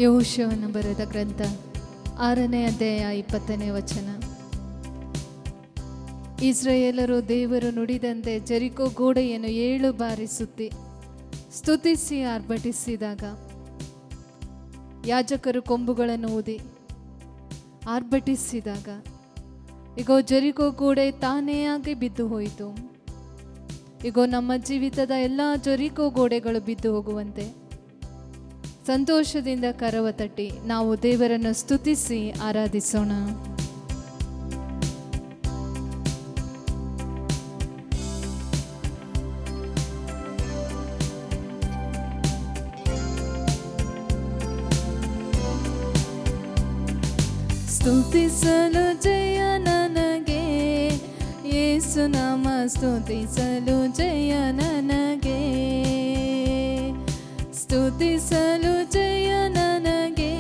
ಯೆಹೋಶುವನು ಬರೆದ ಗ್ರಂಥ 6ನೇ ಅಧ್ಯಾಯ 20ನೇ ವಚನ. ಇಸ್ರಾಯೇಲರು ದೇವರು ನುಡಿದಂತೆ ಜೆರಿಕೋ ಗೋಡೆಯನ್ನು 7 ಬಾರಿ ಸುತ್ತಿ ಸ್ತುತಿಸಿ ಆರ್ಭಟಿಸಿದಾಗ ಯಾಜಕರು ಕೊಂಬುಗಳನ್ನು ಊದಿ ಆರ್ಭಟಿಸಿದಾಗ ಈಗೋ ಜೆರಿಕೋ ಗೋಡೆ ತಾನೇ ಆಗಿ ಬಿದ್ದು ಹೋಯಿತು. ಈಗೋ ನಮ್ಮ ಜೀವಿತದ ಎಲ್ಲ ಜೆರಿಕೋ ಗೋಡೆಗಳು ಬಿದ್ದು ಹೋಗುವಂತೆ ಸಂತೋಷದಿಂದ ಕರವ ತಟ್ಟಿ ನಾವು ದೇವರನ್ನು ಸ್ತುತಿಸಿ ಆರಾಧಿಸೋಣ. ಸ್ತುತಿಸಲು ಜಯ ನನಗೆ, ಯೇಸು ನಾಮ ಸ್ತುತಿಸಲು ಜಯ ನನಗೆ, ಸ್ತುತಿಸಲು ಜಯ ನನಗೆ,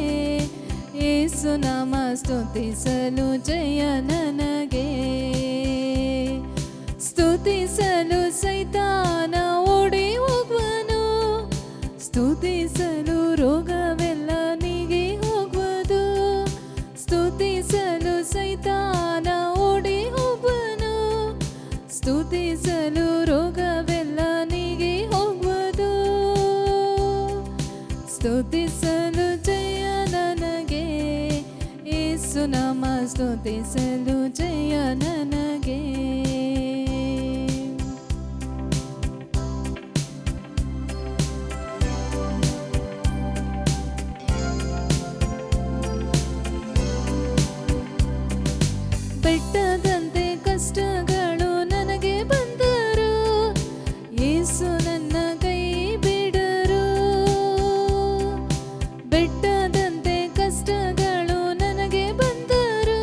ಯೇಸು ನಾಮ ಸ್ತುತಿಸಲು ಜಯ ನನಗೆ, ಸ್ತುತಿಸಲು ಸೈತಾನ ಓಡಿ ಹೋಗುವನು, ಸ್ತುತಿಸಲು ರೋಗವೆಲ್ಲ ನೀಗಿ ಹೋಗುವುದು, ಸ್ತುತಿಸಲು ಸೈತಾನ ಓಡಿ ಹೋಗುವನು, ಸ್ತುತಿಸಲು ರೋಗವೆಲ್ಲ ನೀಗಿ ಹೋಗುವುದು, ಸ್ತುತಿಸಲು ಜಯ ನನಗೆ, ಯೇಸು ನಾಮ ಸ್ತುತಿಸಲು ಜಯ ನನಗೆ. ಬೆಟ್ಟದಂತೆ ಕಷ್ಟಗಳು ನನಗೆ ಬಂದರು, ಯೇಸು ನನ್ನ ಕೈ ಬಿಡರು. ಬೆಟ್ಟದಂತೆ ಕಷ್ಟಗಳು ನನಗೆ ಬಂದರು,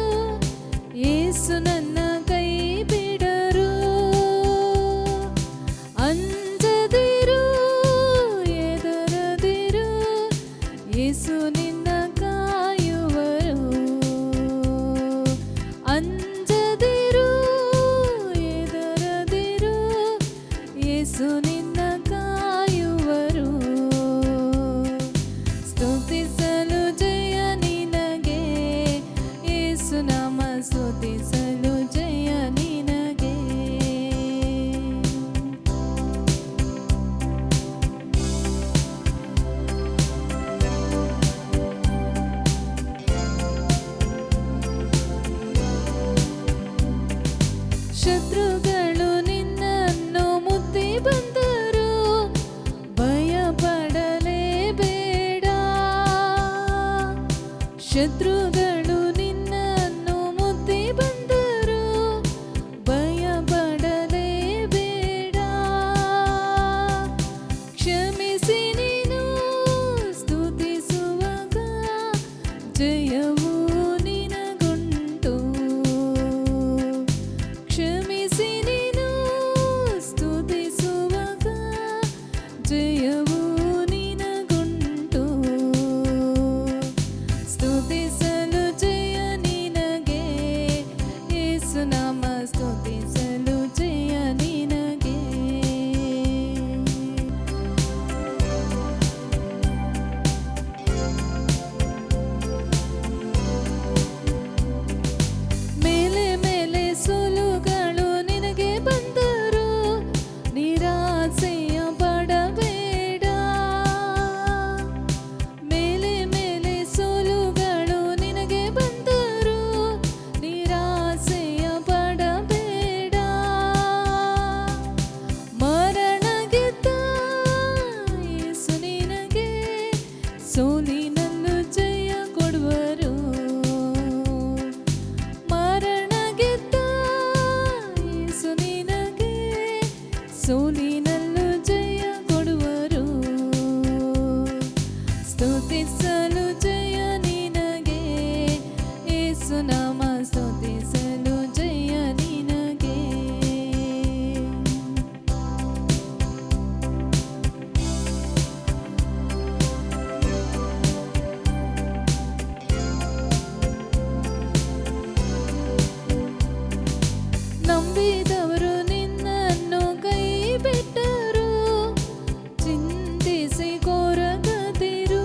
ಯೇಸು ನನ್ನ ಕೈ ಬಿಡರು. ಅಂಜದಿರು, ಎದರದಿರು, ಯೇಸು ನಿನ್ನ ಕಾಯುವರು. ಅಂಜದಿರು, ಎದರದಿರು, ಯೇಸು ನಿನ್ನ ಕಾಯುವರು. ಸ್ತುತಿಸಲು ಜಯ ನಿನಗೆ, ಯೇಸು ನಾಮ ಸ್ತುತಿಸಲು ಜಯ ನಿನಗೆ. ಶತ್ರುಗಳು ನಿನ್ನನ್ನು ಮುತ್ತಿ ಬಂದರು, ಭಯ ಪಡಲೇಬೇಡ. ಶತ್ರುಗಳು ನಿನ್ನನ್ನು ಮುತ್ತಿ ಬಂದರು, ಭಯ ಪಡಲೇಬೇಡ. ಕ್ಷಮಿಸಿ ನೀನು ಸ್ತುತಿಸುವಾಗ ಜಯವು ನಿನಗುಂಟು. ಕ್ಷಮಿಸಿ ನೀನು ಸ್ತುತಿಸುವಾಗ ಜಯವು ನಿನಗುಂಟು. ಸ್ತುತಿಸಲು ಜಯ ನಿನಗೆ, ಯೇಸು ನಾಮ ಸ್ತುತಿಸಲು ಜಯ ನಿನಗೆ. ಮೇಲೆ ಮೇಲೆ ಸೋಲುಗಳು ನಿನಗೆ ಬಂದರು, ನಿರಾಸೆಯ ಪಡಬೇಡ. ಮೇಲೆ ಮೇಲೆ ಸೋಲುಗಳು ನಿನಗೆ ಬಂದರು, ನಿರಾಸೆಯ ಪಡಬೇಡ. ಮರಣ ಗೆದ್ದ ಯೇಸು ನಿನಗೆ ಸೋಲಿನಲ್ಲೂ ಜಯ ಕೊಡುವರು. ಮರಣ ಗೆದ್ದ ಯೇಸು ನಿನಗೆ ಸೋಲಿನಲ್ಲೂ ಜಯ ಕೊಡುವರು. ಸ್ತುತಿಸಲು ಜಯ ನಿನಗೆ, ಯೇಸು ನಾಮ ಸ್ತುತಿಸಲು ಜಯ ನಿನಗೆ. ನಂಬಿದವರು ನಿನ್ನನ್ನು ಕೈ ಬಿಟ್ಟರು, ಚಿಂತಿಸಿ ಕೊರಗದಿರು.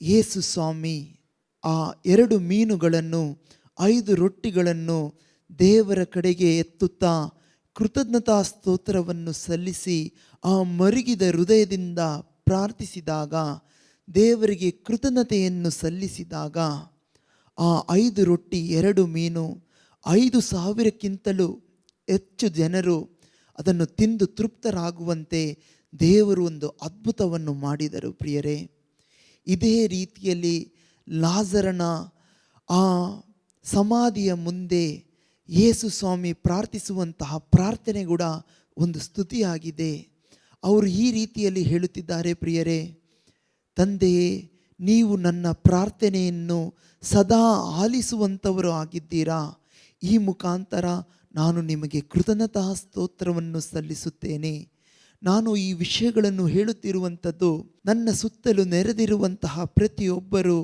ಯೇಸು ಸ್ವಾಮಿ ಆ 2 ಮೀನುಗಳನ್ನು 5 ರೊಟ್ಟಿಗಳನ್ನು ದೇವರ ಕಡೆಗೆ ಎತ್ತುತ್ತಾ ಕೃತಜ್ಞತಾ ಸ್ತೋತ್ರವನ್ನು ಸಲ್ಲಿಸಿ ಆ ಮರುಗಿದ ಹೃದಯದಿಂದ ಪ್ರಾರ್ಥಿಸಿದಾಗ, ದೇವರಿಗೆ ಕೃತಜ್ಞತೆಯನ್ನು ಸಲ್ಲಿಸಿದಾಗ ಆ 5 ರೊಟ್ಟಿ 2 ಮೀನು 5,000ಕ್ಕಿಂತಲೂ ಹೆಚ್ಚು ಜನರು ಅದನ್ನು ತಿಂದು ತೃಪ್ತರಾಗುವಂತೆ ದೇವರು ಒಂದು ಅದ್ಭುತವನ್ನು ಮಾಡಿದರು ಪ್ರಿಯರೇ. ಇದೇ ರೀತಿಯಲ್ಲಿ ಲಾಜರನ ಆ ಸಮಾಧಿಯ ಮುಂದೆ ಯೇಸು ಸ್ವಾಮಿ ಪ್ರಾರ್ಥಿಸುವಂತಹ ಪ್ರಾರ್ಥನೆ ಕೂಡ ಒಂದು ಸ್ತುತಿಯಾಗಿದೆ. ಅವರು ಈ ರೀತಿಯಲ್ಲಿ ಹೇಳುತ್ತಿದ್ದಾರೆ ಪ್ರಿಯರೇ, ತಂದೆಯೇ, ನೀವು ನನ್ನ ಪ್ರಾರ್ಥನೆಯನ್ನು ಸದಾ ಆಲಿಸುವಂಥವರು ಆಗಿದ್ದೀರಾ. ಈ ಮುಖಾಂತರ ನಾನು ನಿಮಗೆ ಕೃತಜ್ಞತಾ ಸ್ತೋತ್ರವನ್ನು ಸಲ್ಲಿಸುತ್ತೇನೆ. ನಾನು ಈ ವಿಷಯಗಳನ್ನು ಹೇಳುತ್ತಿರುವಂಥದ್ದು ನನ್ನ ಸುತ್ತಲೂ ನೆರೆದಿರುವಂತಹ ಪ್ರತಿಯೊಬ್ಬರು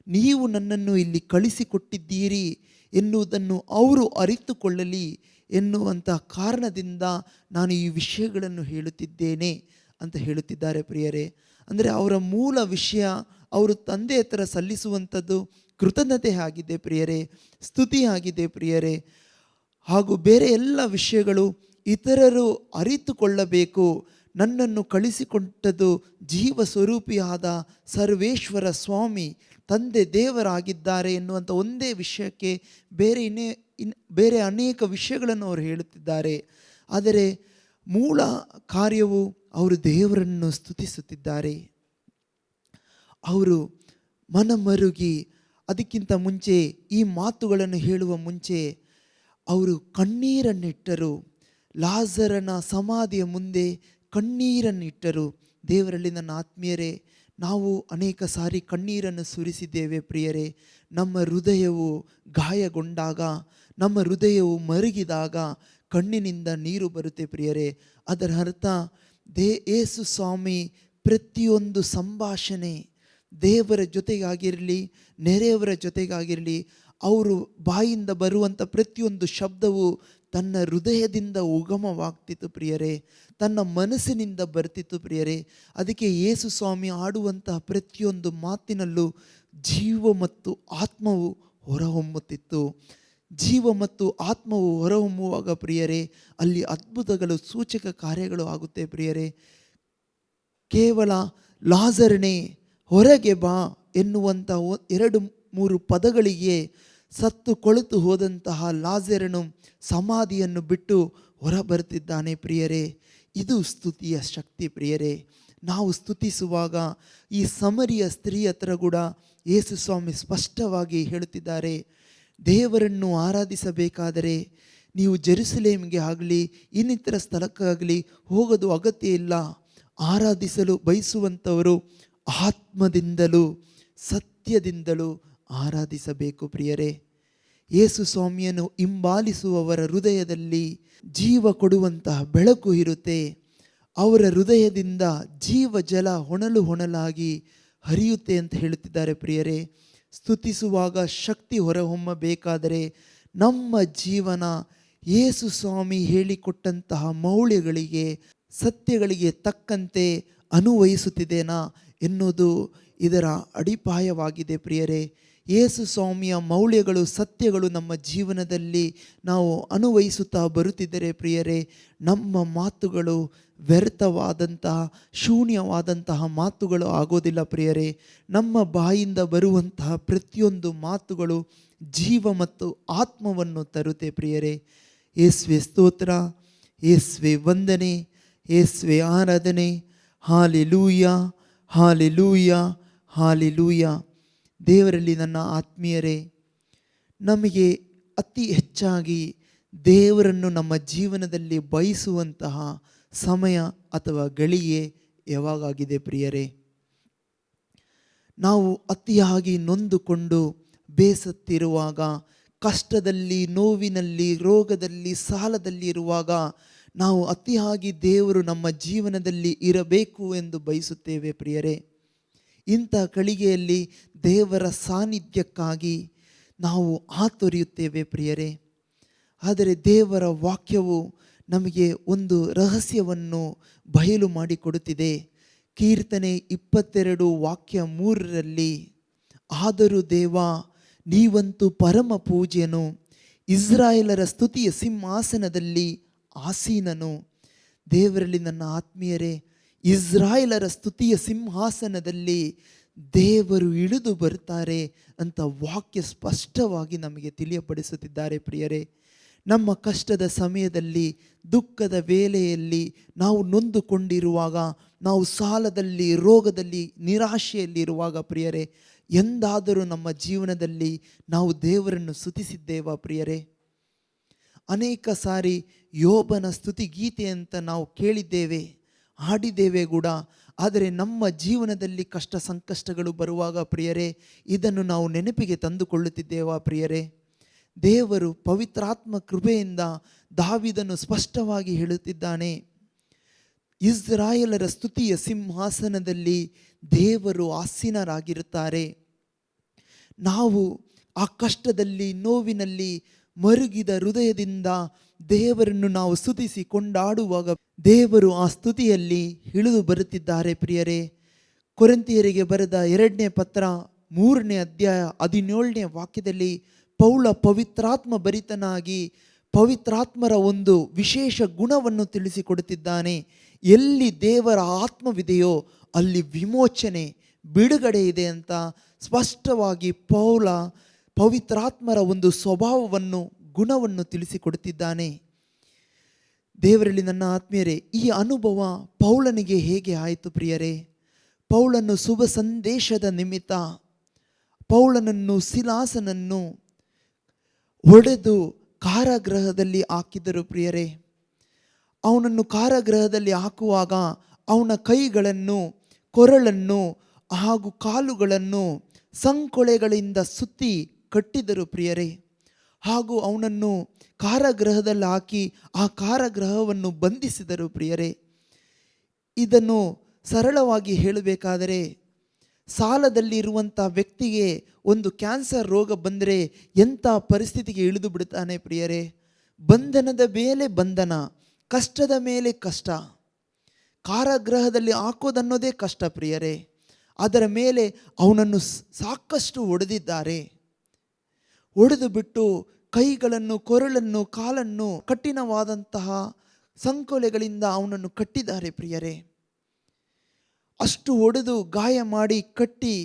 ನೀವು ನನ್ನನ್ನು ಇಲ್ಲಿ ಕಳಿಸಿಕೊಟ್ಟಿದ್ದೀರಿ ಎನ್ನುವುದನ್ನು ಅವರು ಅರಿತುಕೊಳ್ಳಲಿ ಎನ್ನುವಂಥ ಕಾರಣದಿಂದ ನಾನು ಈ ವಿಷಯಗಳನ್ನು ಹೇಳುತ್ತಿದ್ದೇನೆ ಅಂತ ಹೇಳುತ್ತಿದ್ದಾರೆ ಪ್ರಿಯರೇ. ಅಂದರೆ ಅವರ ಮೂಲ ವಿಷಯ ಅವರು ತಂದೆ ಹತ್ರ ಸಲ್ಲಿಸುವಂಥದ್ದು ಕೃತಜ್ಞತೆ ಆಗಿದೆ ಪ್ರಿಯರೇ, ಸ್ತುತಿ ಆಗಿದೆ ಪ್ರಿಯರೇ. ಹಾಗೂ ಬೇರೆ ಎಲ್ಲ ವಿಷಯಗಳು ಇತರರು ಅರಿತುಕೊಳ್ಳಬೇಕು, ನನ್ನನ್ನು ಕಳಿಸಿಕೊಟ್ಟದ್ದು ಜೀವ ಸ್ವರೂಪಿಯಾದ ಸರ್ವೇಶ್ವರ ಸ್ವಾಮಿ ತಂದೆ ದೇವರಾಗಿದ್ದಾರೆ ಎನ್ನುವಂಥ ಒಂದೇ ವಿಷಯಕ್ಕೆ ಬೇರೆ ಅನೇಕ ವಿಷಯಗಳನ್ನು ಅವರು ಹೇಳುತ್ತಿದ್ದಾರೆ. ಆದರೆ ಮೂಲ ಕಾರ್ಯವು ಅವರು ದೇವರನ್ನು ಸ್ತುತಿಸುತ್ತಿದ್ದಾರೆ. ಅವರು ಮನಮರುಗಿ ಅದಕ್ಕಿಂತ ಮುಂಚೆ ಈ ಮಾತುಗಳನ್ನು ಹೇಳುವ ಮುಂಚೆ ಅವರು ಕಣ್ಣೀರನ್ನಿಟ್ಟರು. ಲಾಜರನ ಸಮಾಧಿಯ ಮುಂದೆ ಕಣ್ಣೀರನ್ನಿಟ್ಟರು. ದೇವರಲ್ಲಿ ನನ್ನ ಆತ್ಮೀಯರೇ, ನಾವು ಅನೇಕ ಸಾರಿ ಕಣ್ಣೀರನ್ನು ಸುರಿಸಿದ್ದೇವೆ ಪ್ರಿಯರೇ. ನಮ್ಮ ಹೃದಯವು ಗಾಯಗೊಂಡಾಗ, ನಮ್ಮ ಹೃದಯವು ಮರುಗಿದಾಗ ಕಣ್ಣಿನಿಂದ ನೀರು ಬರುತ್ತೆ ಪ್ರಿಯರೇ. ಅದರ ಅರ್ಥ ಯೇಸು ಸ್ವಾಮಿ ಪ್ರತಿಯೊಂದು ಸಂಭಾಷಣೆ ದೇವರ ಜೊತೆಗಾಗಿರಲಿ, ನೆರೆಯವರ ಜೊತೆಗಾಗಿರಲಿ, ಅವರು ಬಾಯಿಂದ ಬರುವಂಥ ಪ್ರತಿಯೊಂದು ಶಬ್ದವು ತನ್ನ ಹೃದಯದಿಂದ ಉಗಮವಾಗ್ತಿತ್ತು ಪ್ರಿಯರೇ, ತನ್ನ ಮನಸ್ಸಿನಿಂದ ಬರ್ತಿತ್ತು ಪ್ರಿಯರೇ. ಅದಕ್ಕೆ ಯೇಸು ಸ್ವಾಮಿ ಆಡುವಂತಹ ಪ್ರತಿಯೊಂದು ಮಾತಿನಲ್ಲೂ ಜೀವ ಮತ್ತು ಆತ್ಮವು ಹೊರಹೊಮ್ಮುತ್ತಿತ್ತು. ಜೀವ ಮತ್ತು ಆತ್ಮವು ಹೊರಹೊಮ್ಮುವಾಗ ಪ್ರಿಯರೇ, ಅಲ್ಲಿ ಅದ್ಭುತಗಳು, ಸೂಚಕ ಕಾರ್ಯಗಳು ಆಗುತ್ತೆ ಪ್ರಿಯರೇ. ಕೇವಲ ಲಾಜರನೇ ಹೊರಗೆ ಬಾ ಎನ್ನುವಂಥ 2-3 ಪದಗಳಿಗೆ ಸತ್ತು ಕೊಳೆತು ಹೋದಂತಹ ಲಾಜರನು ಸಮಾಧಿಯನ್ನು ಬಿಟ್ಟು ಹೊರಬರುತ್ತಿದ್ದಾನೆ ಪ್ರಿಯರೇ. ಇದು ಸ್ತುತಿಯ ಶಕ್ತಿ ಪ್ರಿಯರೇ. ನಾವು ಸ್ತುತಿಸುವಾಗ ಈ ಸಮರಿಯ ಸ್ತ್ರೀ ಹತ್ರ ಕೂಡ ಯೇಸು ಸ್ವಾಮಿ ಸ್ಪಷ್ಟವಾಗಿ ಹೇಳುತ್ತಿದ್ದಾರೆ, ದೇವರನ್ನು ಆರಾಧಿಸಬೇಕಾದರೆ ನೀವು ಜೆರುಸಲೇಮಿಗೆ ಆಗಲಿ ಇನ್ನಿತರ ಸ್ಥಳಕ್ಕಾಗಲಿ ಹೋಗೋದು ಅಗತ್ಯ ಇಲ್ಲ. ಆರಾಧಿಸಲು ಬಯಸುವಂಥವರು ಆತ್ಮದಿಂದಲೂ ಸತ್ಯದಿಂದಲೂ ಆರಾಧಿಸಬೇಕು ಪ್ರಿಯರೇ. ಯೇಸು ಸ್ವಾಮಿಯನ್ನು ಹಿಂಬಾಲಿಸುವವರ ಹೃದಯದಲ್ಲಿ ಜೀವ ಕೊಡುವಂತಹ ಬೆಳಕು ಇರುತ್ತೆ. ಅವರ ಹೃದಯದಿಂದ ಜೀವ ಜಲ ಹೊನಲು ಹೊನಲಾಗಿ ಹರಿಯುತ್ತೆ ಅಂತ ಹೇಳುತ್ತಿದ್ದಾರೆ ಪ್ರಿಯರೇ. ಸ್ತುತಿಸುವಾಗ ಶಕ್ತಿ ಹೊರಹೊಮ್ಮಬೇಕಾದರೆ ನಮ್ಮ ಜೀವನ ಯೇಸು ಸ್ವಾಮಿ ಹೇಳಿಕೊಟ್ಟಂತಹ ಮೌಲ್ಯಗಳಿಗೆ, ಸತ್ಯಗಳಿಗೆ ತಕ್ಕಂತೆ ಅನ್ವಯಿಸುತ್ತಿದ್ದೇನಾ ಎನ್ನುವುದು ಇದರ ಅಡಿಪಾಯವಾಗಿದೆ ಪ್ರಿಯರೇ. ಯೇಸು ಸ್ವಾಮಿಯ ಮೌಲ್ಯಗಳು, ಸತ್ಯಗಳು ನಮ್ಮ ಜೀವನದಲ್ಲಿ ನಾವು ಅನ್ವಯಿಸುತ್ತಾ ಬರುತ್ತಿದ್ದರೆ ಪ್ರಿಯರೇ, ನಮ್ಮ ಮಾತುಗಳು ವ್ಯರ್ಥವಾದಂತಹ, ಶೂನ್ಯವಾದಂತಹ ಮಾತುಗಳು ಆಗೋದಿಲ್ಲ ಪ್ರಿಯರೇ. ನಮ್ಮ ಬಾಯಿಂದ ಬರುವಂತಹ ಪ್ರತಿಯೊಂದು ಮಾತುಗಳು ಜೀವ ಮತ್ತು ಆತ್ಮವನ್ನು ತರುತ್ತೆ ಪ್ರಿಯರೇ. ಯೇಸುವೆ ಸ್ತೋತ್ರ, ಯೇಸುವೆ ವಂದನೆ, ಯೇಸುವೆ ಆರಾಧನೆ. Hallelujah, hallelujah, hallelujah. ದೇವರಲ್ಲಿ ನನ್ನ ಆತ್ಮೀಯರೇ, ನಮಗೆ ಅತಿ ಹೆಚ್ಚಾಗಿ ದೇವರನ್ನು ನಮ್ಮ ಜೀವನದಲ್ಲಿ ಬಯಸುವಂತಹ ಸಮಯ ಅಥವಾ ಗಳಿಗೆ ಯಾವಾಗಾಗಿದೆ ಪ್ರಿಯರೇ? ನಾವು ಅತಿಯಾಗಿ ನೊಂದುಕೊಂಡು ಬೇಸತ್ತಿರುವಾಗ, ಕಷ್ಟದಲ್ಲಿ, ನೋವಿನಲ್ಲಿ, ರೋಗದಲ್ಲಿ, ಸಾಲದಲ್ಲಿ ಇರುವಾಗ ನಾವು ಅತಿಯಾಗಿ ದೇವರು ನಮ್ಮ ಜೀವನದಲ್ಲಿ ಇರಬೇಕು ಎಂದು ಬಯಸುತ್ತೇವೆ ಪ್ರಿಯರೇ. ಇಂಥ ಗಳಿಗೆಯಲ್ಲಿ ದೇವರ ಸಾನ್ನಿಧ್ಯಕ್ಕಾಗಿ ನಾವು ಆತೊರೆಯುತ್ತೇವೆ ಪ್ರಿಯರೇ. ಆದರೆ ದೇವರ ವಾಕ್ಯವು ನಮಗೆ ಒಂದು ರಹಸ್ಯವನ್ನು ಬಯಲು ಮಾಡಿಕೊಡುತ್ತಿದೆ. ಕೀರ್ತನೆ 22:3 ಆದರೂ ದೇವ ನೀವಂತೂ ಪರಮ ಪೂಜ್ಯನು, ಇಸ್ರಾಯೇಲರ ಸ್ತುತಿಯ ಸಿಂಹಾಸನದಲ್ಲಿ ಆಸೀನನು. ದೇವರಲ್ಲಿ ನನ್ನ ಆತ್ಮೀಯರೇ, ಇಸ್ರಾಯೇಲರ ಸ್ತುತಿಯ ಸಿಂಹಾಸನದಲ್ಲಿ ದೇವರು ಇಳಿದು ಬರ್ತಾರೆ ಅಂತ ವಾಕ್ಯ ಸ್ಪಷ್ಟವಾಗಿ ನಮಗೆ ತಿಳಿಯಪಡಿಸುತ್ತಿದ್ದಾರೆ ಪ್ರಿಯರೇ. ನಮ್ಮ ಕಷ್ಟದ ಸಮಯದಲ್ಲಿ, ದುಃಖದ ವೇಳೆಯಲ್ಲಿ ನಾವು ನೊಂದುಕೊಂಡಿರುವಾಗ, ನಾವು ಸಾಲದಲ್ಲಿ, ರೋಗದಲ್ಲಿ, ನಿರಾಶೆಯಲ್ಲಿರುವಾಗ ಪ್ರಿಯರೇ, ಎಂದಾದರೂ ನಮ್ಮ ಜೀವನದಲ್ಲಿ ನಾವು ದೇವರನ್ನು ಸ್ತುತಿಸಿದ್ದೇವಾ ಪ್ರಿಯರೇ? ಅನೇಕ ಸಾರಿ ಯೋಬನ ಸ್ತುತಿ ಗೀತೆ ಅಂತ ನಾವು ಕೇಳಿದ್ದೇವೆ, ಹಾಡಿದ್ದೇವೆ ಕೂಡ. ಆದರೆ ನಮ್ಮ ಜೀವನದಲ್ಲಿ ಕಷ್ಟ ಸಂಕಷ್ಟಗಳು ಬರುವಾಗ ಪ್ರಿಯರೇ, ಇದನ್ನು ನಾವು ನೆನಪಿಗೆ ತಂದುಕೊಳ್ಳುತ್ತಿದ್ದೇವಾ ಪ್ರಿಯರೇ? ದೇವರು ಪವಿತ್ರಾತ್ಮ ಕೃಪೆಯಿಂದ ದಾವೀದನು ಸ್ಪಷ್ಟವಾಗಿ ಹೇಳುತ್ತಿದ್ದಾನೆ, ಇಸ್ರಾಯೇಲರ ಸ್ತುತಿಯ ಸಿಂಹಾಸನದಲ್ಲಿ ದೇವರು ಆಸೀನರಾಗಿರುತ್ತಾರೆ. ನಾವು ಆ ಕಷ್ಟದಲ್ಲಿ, ನೋವಿನಲ್ಲಿ ಮರುಗಿದ ಹೃದಯದಿಂದ ದೇವರನ್ನು ನಾವು ಸ್ತುತಿಸಿ ಕೊಂಡಾಡುವಾಗ ದೇವರು ಆ ಸ್ತುತಿಯಲ್ಲಿ ಇಳಿದು ಬರುತ್ತಿದ್ದಾರೆ ಪ್ರಿಯರೇ. ಕೊರಿಂಥಿಯರಿಗೆ ಬರೆದ 2ನೇ ಪತ್ರ 3ನೇ ಅಧ್ಯಾಯ 17ನೇ ವಾಕ್ಯದಲ್ಲಿ ಪೌಲ ಪವಿತ್ರಾತ್ಮ ಭರಿತನಾಗಿ ಪವಿತ್ರಾತ್ಮರ ಒಂದು ವಿಶೇಷ ಗುಣವನ್ನು ತಿಳಿಸಿಕೊಡುತ್ತಿದ್ದಾನೆ. ಎಲ್ಲಿ ದೇವರ ಆತ್ಮವಿದೆಯೋ ಅಲ್ಲಿ ವಿಮೋಚನೆ, ಬಿಡುಗಡೆ ಇದೆ ಅಂತ ಸ್ಪಷ್ಟವಾಗಿ ಪೌಲ ಪವಿತ್ರಾತ್ಮರ ಒಂದು ಸ್ವಭಾವವನ್ನು, ಗುಣವನ್ನು ತಿಳಿಸಿಕೊಡುತ್ತಿದ್ದಾನೆ. ದೇವರಲ್ಲಿ ನನ್ನ ಆತ್ಮೀಯರೇ, ಈ ಅನುಭವ ಪೌಲನಿಗೆ ಹೇಗೆ ಆಯಿತು ಪ್ರಿಯರೇ? ಪೌಲನು ಶುಭ ಸಂದೇಶದ ನಿಮಿತ್ತ ಪೌಲನನ್ನು, ಸಿಲಾಸನನ್ನು ಹೊಡೆದು ಕಾರಾಗೃಹದಲ್ಲಿ ಹಾಕಿದರು ಪ್ರಿಯರೇ. ಅವನನ್ನು ಕಾರಾಗೃಹದಲ್ಲಿ ಹಾಕುವಾಗ ಅವನ ಕೈಗಳನ್ನು, ಕೊರಳನ್ನು ಹಾಗೂ ಕಾಲುಗಳನ್ನು ಸಂಕೊಳೆಗಳಿಂದ ಸುತ್ತಿ ಕಟ್ಟಿದರು ಪ್ರಿಯರೇ. ಹಾಗೂ ಅವನನ್ನು ಕಾರಾಗೃಹದಲ್ಲಿ ಹಾಕಿ ಆ ಕಾರಾಗೃಹವನ್ನು ಬಂಧಿಸಿದರು ಪ್ರಿಯರೇ. ಇದನ್ನು ಸರಳವಾಗಿ ಹೇಳಬೇಕಾದರೆ, ಸಾಲದಲ್ಲಿರುವಂಥ ವ್ಯಕ್ತಿಗೆ ಒಂದು ಕ್ಯಾನ್ಸರ್ ರೋಗ ಬಂದರೆ ಎಂಥ ಪರಿಸ್ಥಿತಿಗೆ ಇಳಿದು ಬಿಡುತ್ತಾನೆ ಪ್ರಿಯರೇ. ಬಂಧನದ ಮೇಲೆ ಬಂಧನ, ಕಷ್ಟದ ಮೇಲೆ ಕಷ್ಟ. ಕಾರಾಗೃಹದಲ್ಲಿ ಹಾಕೋದನ್ನೋದೇ ಕಷ್ಟ ಪ್ರಿಯರೇ. ಅದರ ಮೇಲೆ ಅವನನ್ನು ಸಾಕಷ್ಟು ಹೊಡೆದಿದ್ದಾರೆ. ಹೊಡೆದು ಬಿಟ್ಟು ಕೈಗಳನ್ನು, ಕೊರಳನ್ನು, ಕಾಲನ್ನು ಕಠಿಣವಾದಂತಹ ಸಂಕೋಲೆಗಳಿಂದ ಅವನನ್ನು ಕಟ್ಟಿದ್ದಾರೆ ಪ್ರಿಯರೇ. ಅಷ್ಟು ಹೊಡೆದು ಗಾಯ ಮಾಡಿ ಕಟ್ಟಿ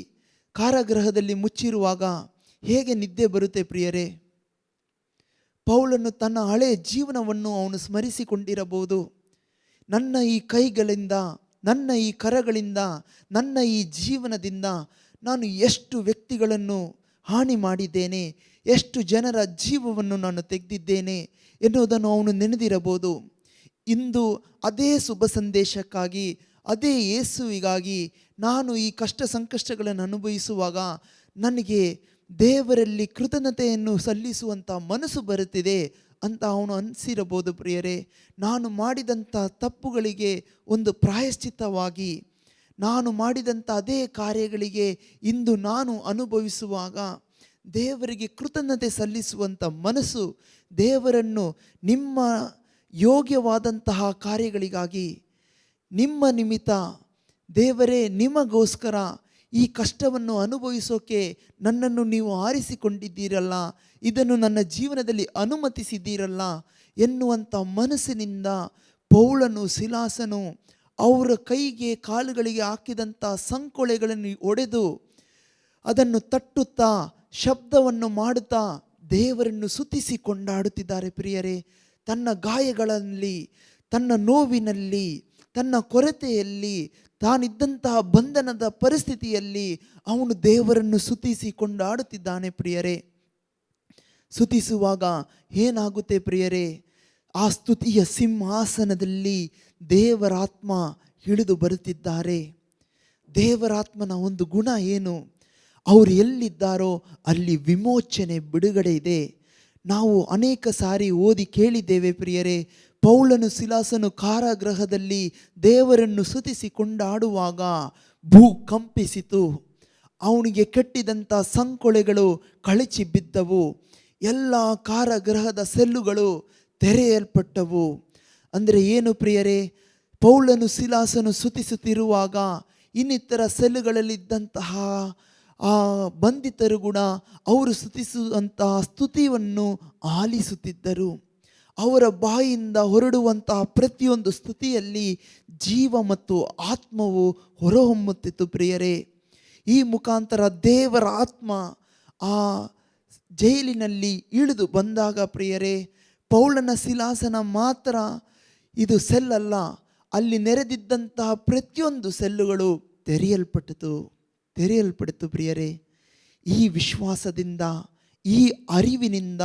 ಕಾರಾಗೃಹದಲ್ಲಿ ಮುಚ್ಚಿರುವಾಗ ಹೇಗೆ ನಿದ್ದೆ ಬರುತ್ತೆ ಪ್ರಿಯರೇ? ಪೌಲನು ತನ್ನ ಹಳೆಯ ಜೀವನವನ್ನು ಅವನು ಸ್ಮರಿಸಿಕೊಂಡಿರಬಹುದು. ನನ್ನ ಈ ಕೈಗಳಿಂದ, ನನ್ನ ಈ ಕರಗಳಿಂದ, ನನ್ನ ಈ ಜೀವನದಿಂದ ನಾನು ಎಷ್ಟು ವ್ಯಕ್ತಿಗಳನ್ನು ಹಾನಿ ಮಾಡಿದ್ದೇನೆ, ಎಷ್ಟು ಜನರ ಜೀವವನ್ನು ನಾನು ತೆಗೆದಿದ್ದೇನೆ ಎನ್ನುವುದನ್ನು ಅವನು ನೆನೆದಿರಬಹುದು. ಇಂದು ಅದೇ ಶುಭ ಸಂದೇಶಕ್ಕಾಗಿ, ಅದೇ ಯೇಸುವಿಗಾಗಿ ನಾನು ಈ ಕಷ್ಟ ಸಂಕಷ್ಟಗಳನ್ನು ಅನುಭವಿಸುವಾಗ ನನಗೆ ದೇವರಲ್ಲಿ ಕೃತಜ್ಞತೆಯನ್ನು ಸಲ್ಲಿಸುವಂಥ ಮನಸ್ಸು ಬರುತ್ತಿದೆ ಅಂತ ಅವನು ಅನಿಸಿರಬಹುದು ಪ್ರಿಯರೇ. ನಾನು ಮಾಡಿದಂಥ ತಪ್ಪುಗಳಿಗೆ ಒಂದು ಪ್ರಾಯಶ್ಚಿತ್ತವಾಗಿ, ನಾನು ಮಾಡಿದಂಥ ಅದೇ ಕಾರ್ಯಗಳಿಗೆ ಇಂದು ನಾನು ಅನುಭವಿಸುವಾಗ ದೇವರಿಗೆ ಕೃತಜ್ಞತೆ ಸಲ್ಲಿಸುವಂಥ ಮನಸ್ಸು, ದೇವರನ್ನು ನಿಮ್ಮ ಯೋಗ್ಯವಾದಂತಹ ಕಾರ್ಯಗಳಿಗಾಗಿ, ನಿಮ್ಮ ನಿಮಿತ್ತ ದೇವರೇ ನಿಮಗೋಸ್ಕರ ಈ ಕಷ್ಟವನ್ನು ಅನುಭವಿಸೋಕೆ ನನ್ನನ್ನು ನೀವು ಆರಿಸಿಕೊಂಡಿದ್ದೀರಲ್ಲ, ಇದನ್ನು ನನ್ನ ಜೀವನದಲ್ಲಿ ಅನುಮತಿಸಿದ್ದೀರಲ್ಲ ಎನ್ನುವಂಥ ಮನಸ್ಸಿನಿಂದ ಪೌಲನು, ಸಿಲಾಸನು ಅವರ ಕೈಗೆ, ಕಾಲುಗಳಿಗೆ ಹಾಕಿದಂಥ ಸಂಕೊಳೆಗಳನ್ನು ಒಡೆದು ಅದನ್ನು ತಟ್ಟುತ್ತಾ, ಶಬ್ದವನ್ನು ಮಾಡುತ್ತಾ ದೇವರನ್ನು ಸ್ತುತಿಸಿ ಕೊಂಡಾಡುತ್ತಿದ್ದಾರೆ ಪ್ರಿಯರೇ. ತನ್ನ ಗಾಯಗಳಲ್ಲಿ, ತನ್ನ ನೋವಿನಲ್ಲಿ, ತನ್ನ ಕೊರತೆಯಲ್ಲಿ, ತಾನಿದ್ದಂತಹ ಬಂಧನದ ಪರಿಸ್ಥಿತಿಯಲ್ಲಿ ಅವನು ದೇವರನ್ನು ಸ್ತುತಿಸಿ ಕೊಂಡಾಡುತ್ತಿದ್ದಾನೆ ಪ್ರಿಯರೇ. ಸ್ತುತಿಸುವಾಗ ಏನಾಗುತ್ತೆ ಪ್ರಿಯರೇ? ಆ ಸ್ತುತಿಯ ಸಿಂಹಾಸನದಲ್ಲಿ ದೇವರಾತ್ಮ ಇಳಿದು ಬರುತ್ತಿದ್ದಾರೆ. ದೇವರಾತ್ಮನ ಒಂದು ಗುಣ ಏನು? ಅವರು ಎಲ್ಲಿದ್ದಾರೋ ಅಲ್ಲಿ ವಿಮೋಚನೆ, ಬಿಡುಗಡೆ ಇದೆ. ನಾವು ಅನೇಕ ಸಾರಿ ಓದಿ ಕೇಳಿದ್ದೇವೆ ಪ್ರಿಯರೇ. ಪೌಲನು, ಸಿಲಾಸನು ಕಾರಾಗೃಹದಲ್ಲಿ ದೇವರನ್ನು ಸ್ತುತಿಸಿ ಕೊಂಡಾಡುವಾಗ ಭೂ ಕಂಪಿಸಿತು. ಅವನಿಗೆ ಕಟ್ಟಿದಂಥ ಸಂಕೊಳೆಗಳು ಕಳಚಿ ಬಿದ್ದವು. ಎಲ್ಲ ಕಾರಾಗೃಹದ ಸೆಲ್ಲುಗಳು ತೆರೆಯಲ್ಪಟ್ಟವು. ಅಂದರೆ ಏನು ಪ್ರಿಯರೇ? ಪೌಲನು ಸಿಲಾಸನು ಸ್ತುತಿಸುತ್ತಿರುವಾಗ ಇನ್ನಿತರ ಸೆಲ್ಲುಗಳಲ್ಲಿದ್ದಂತಹ ಆ ಬಂಧಿತರು ಕೂಡ ಅವರು ಸ್ತುತಿಸುವಂತಹ ಸ್ತುತಿಯನ್ನು ಆಲಿಸುತ್ತಿದ್ದರು. ಅವರ ಬಾಯಿಂದ ಹೊರಡುವಂತಹ ಪ್ರತಿಯೊಂದು ಸ್ತುತಿಯಲ್ಲಿ ಜೀವ ಮತ್ತು ಆತ್ಮವು ಹೊರಹೊಮ್ಮುತ್ತಿತ್ತು ಪ್ರಿಯರೇ. ಈ ಮುಖಾಂತರ ದೇವರ ಆತ್ಮ ಆ ಜೈಲಿನಲ್ಲಿ ಇಳಿದು ಬಂದಾಗ ಪ್ರಿಯರೇ, ಪೌಲನ ಸಿಲಾಸನ ಮಾತ್ರ ಇದು ಸೆಲ್ಲಲ್ಲ, ಅಲ್ಲಿ ನೆರೆದಿದ್ದಂತಹ ಪ್ರತಿಯೊಂದು ಸೆಲ್ಲುಗಳು ತೆರೆಯಲ್ಪಟ್ಟಿತು ಪ್ರಿಯರೇ. ಈ ವಿಶ್ವಾಸದಿಂದ, ಈ ಅರಿವಿನಿಂದ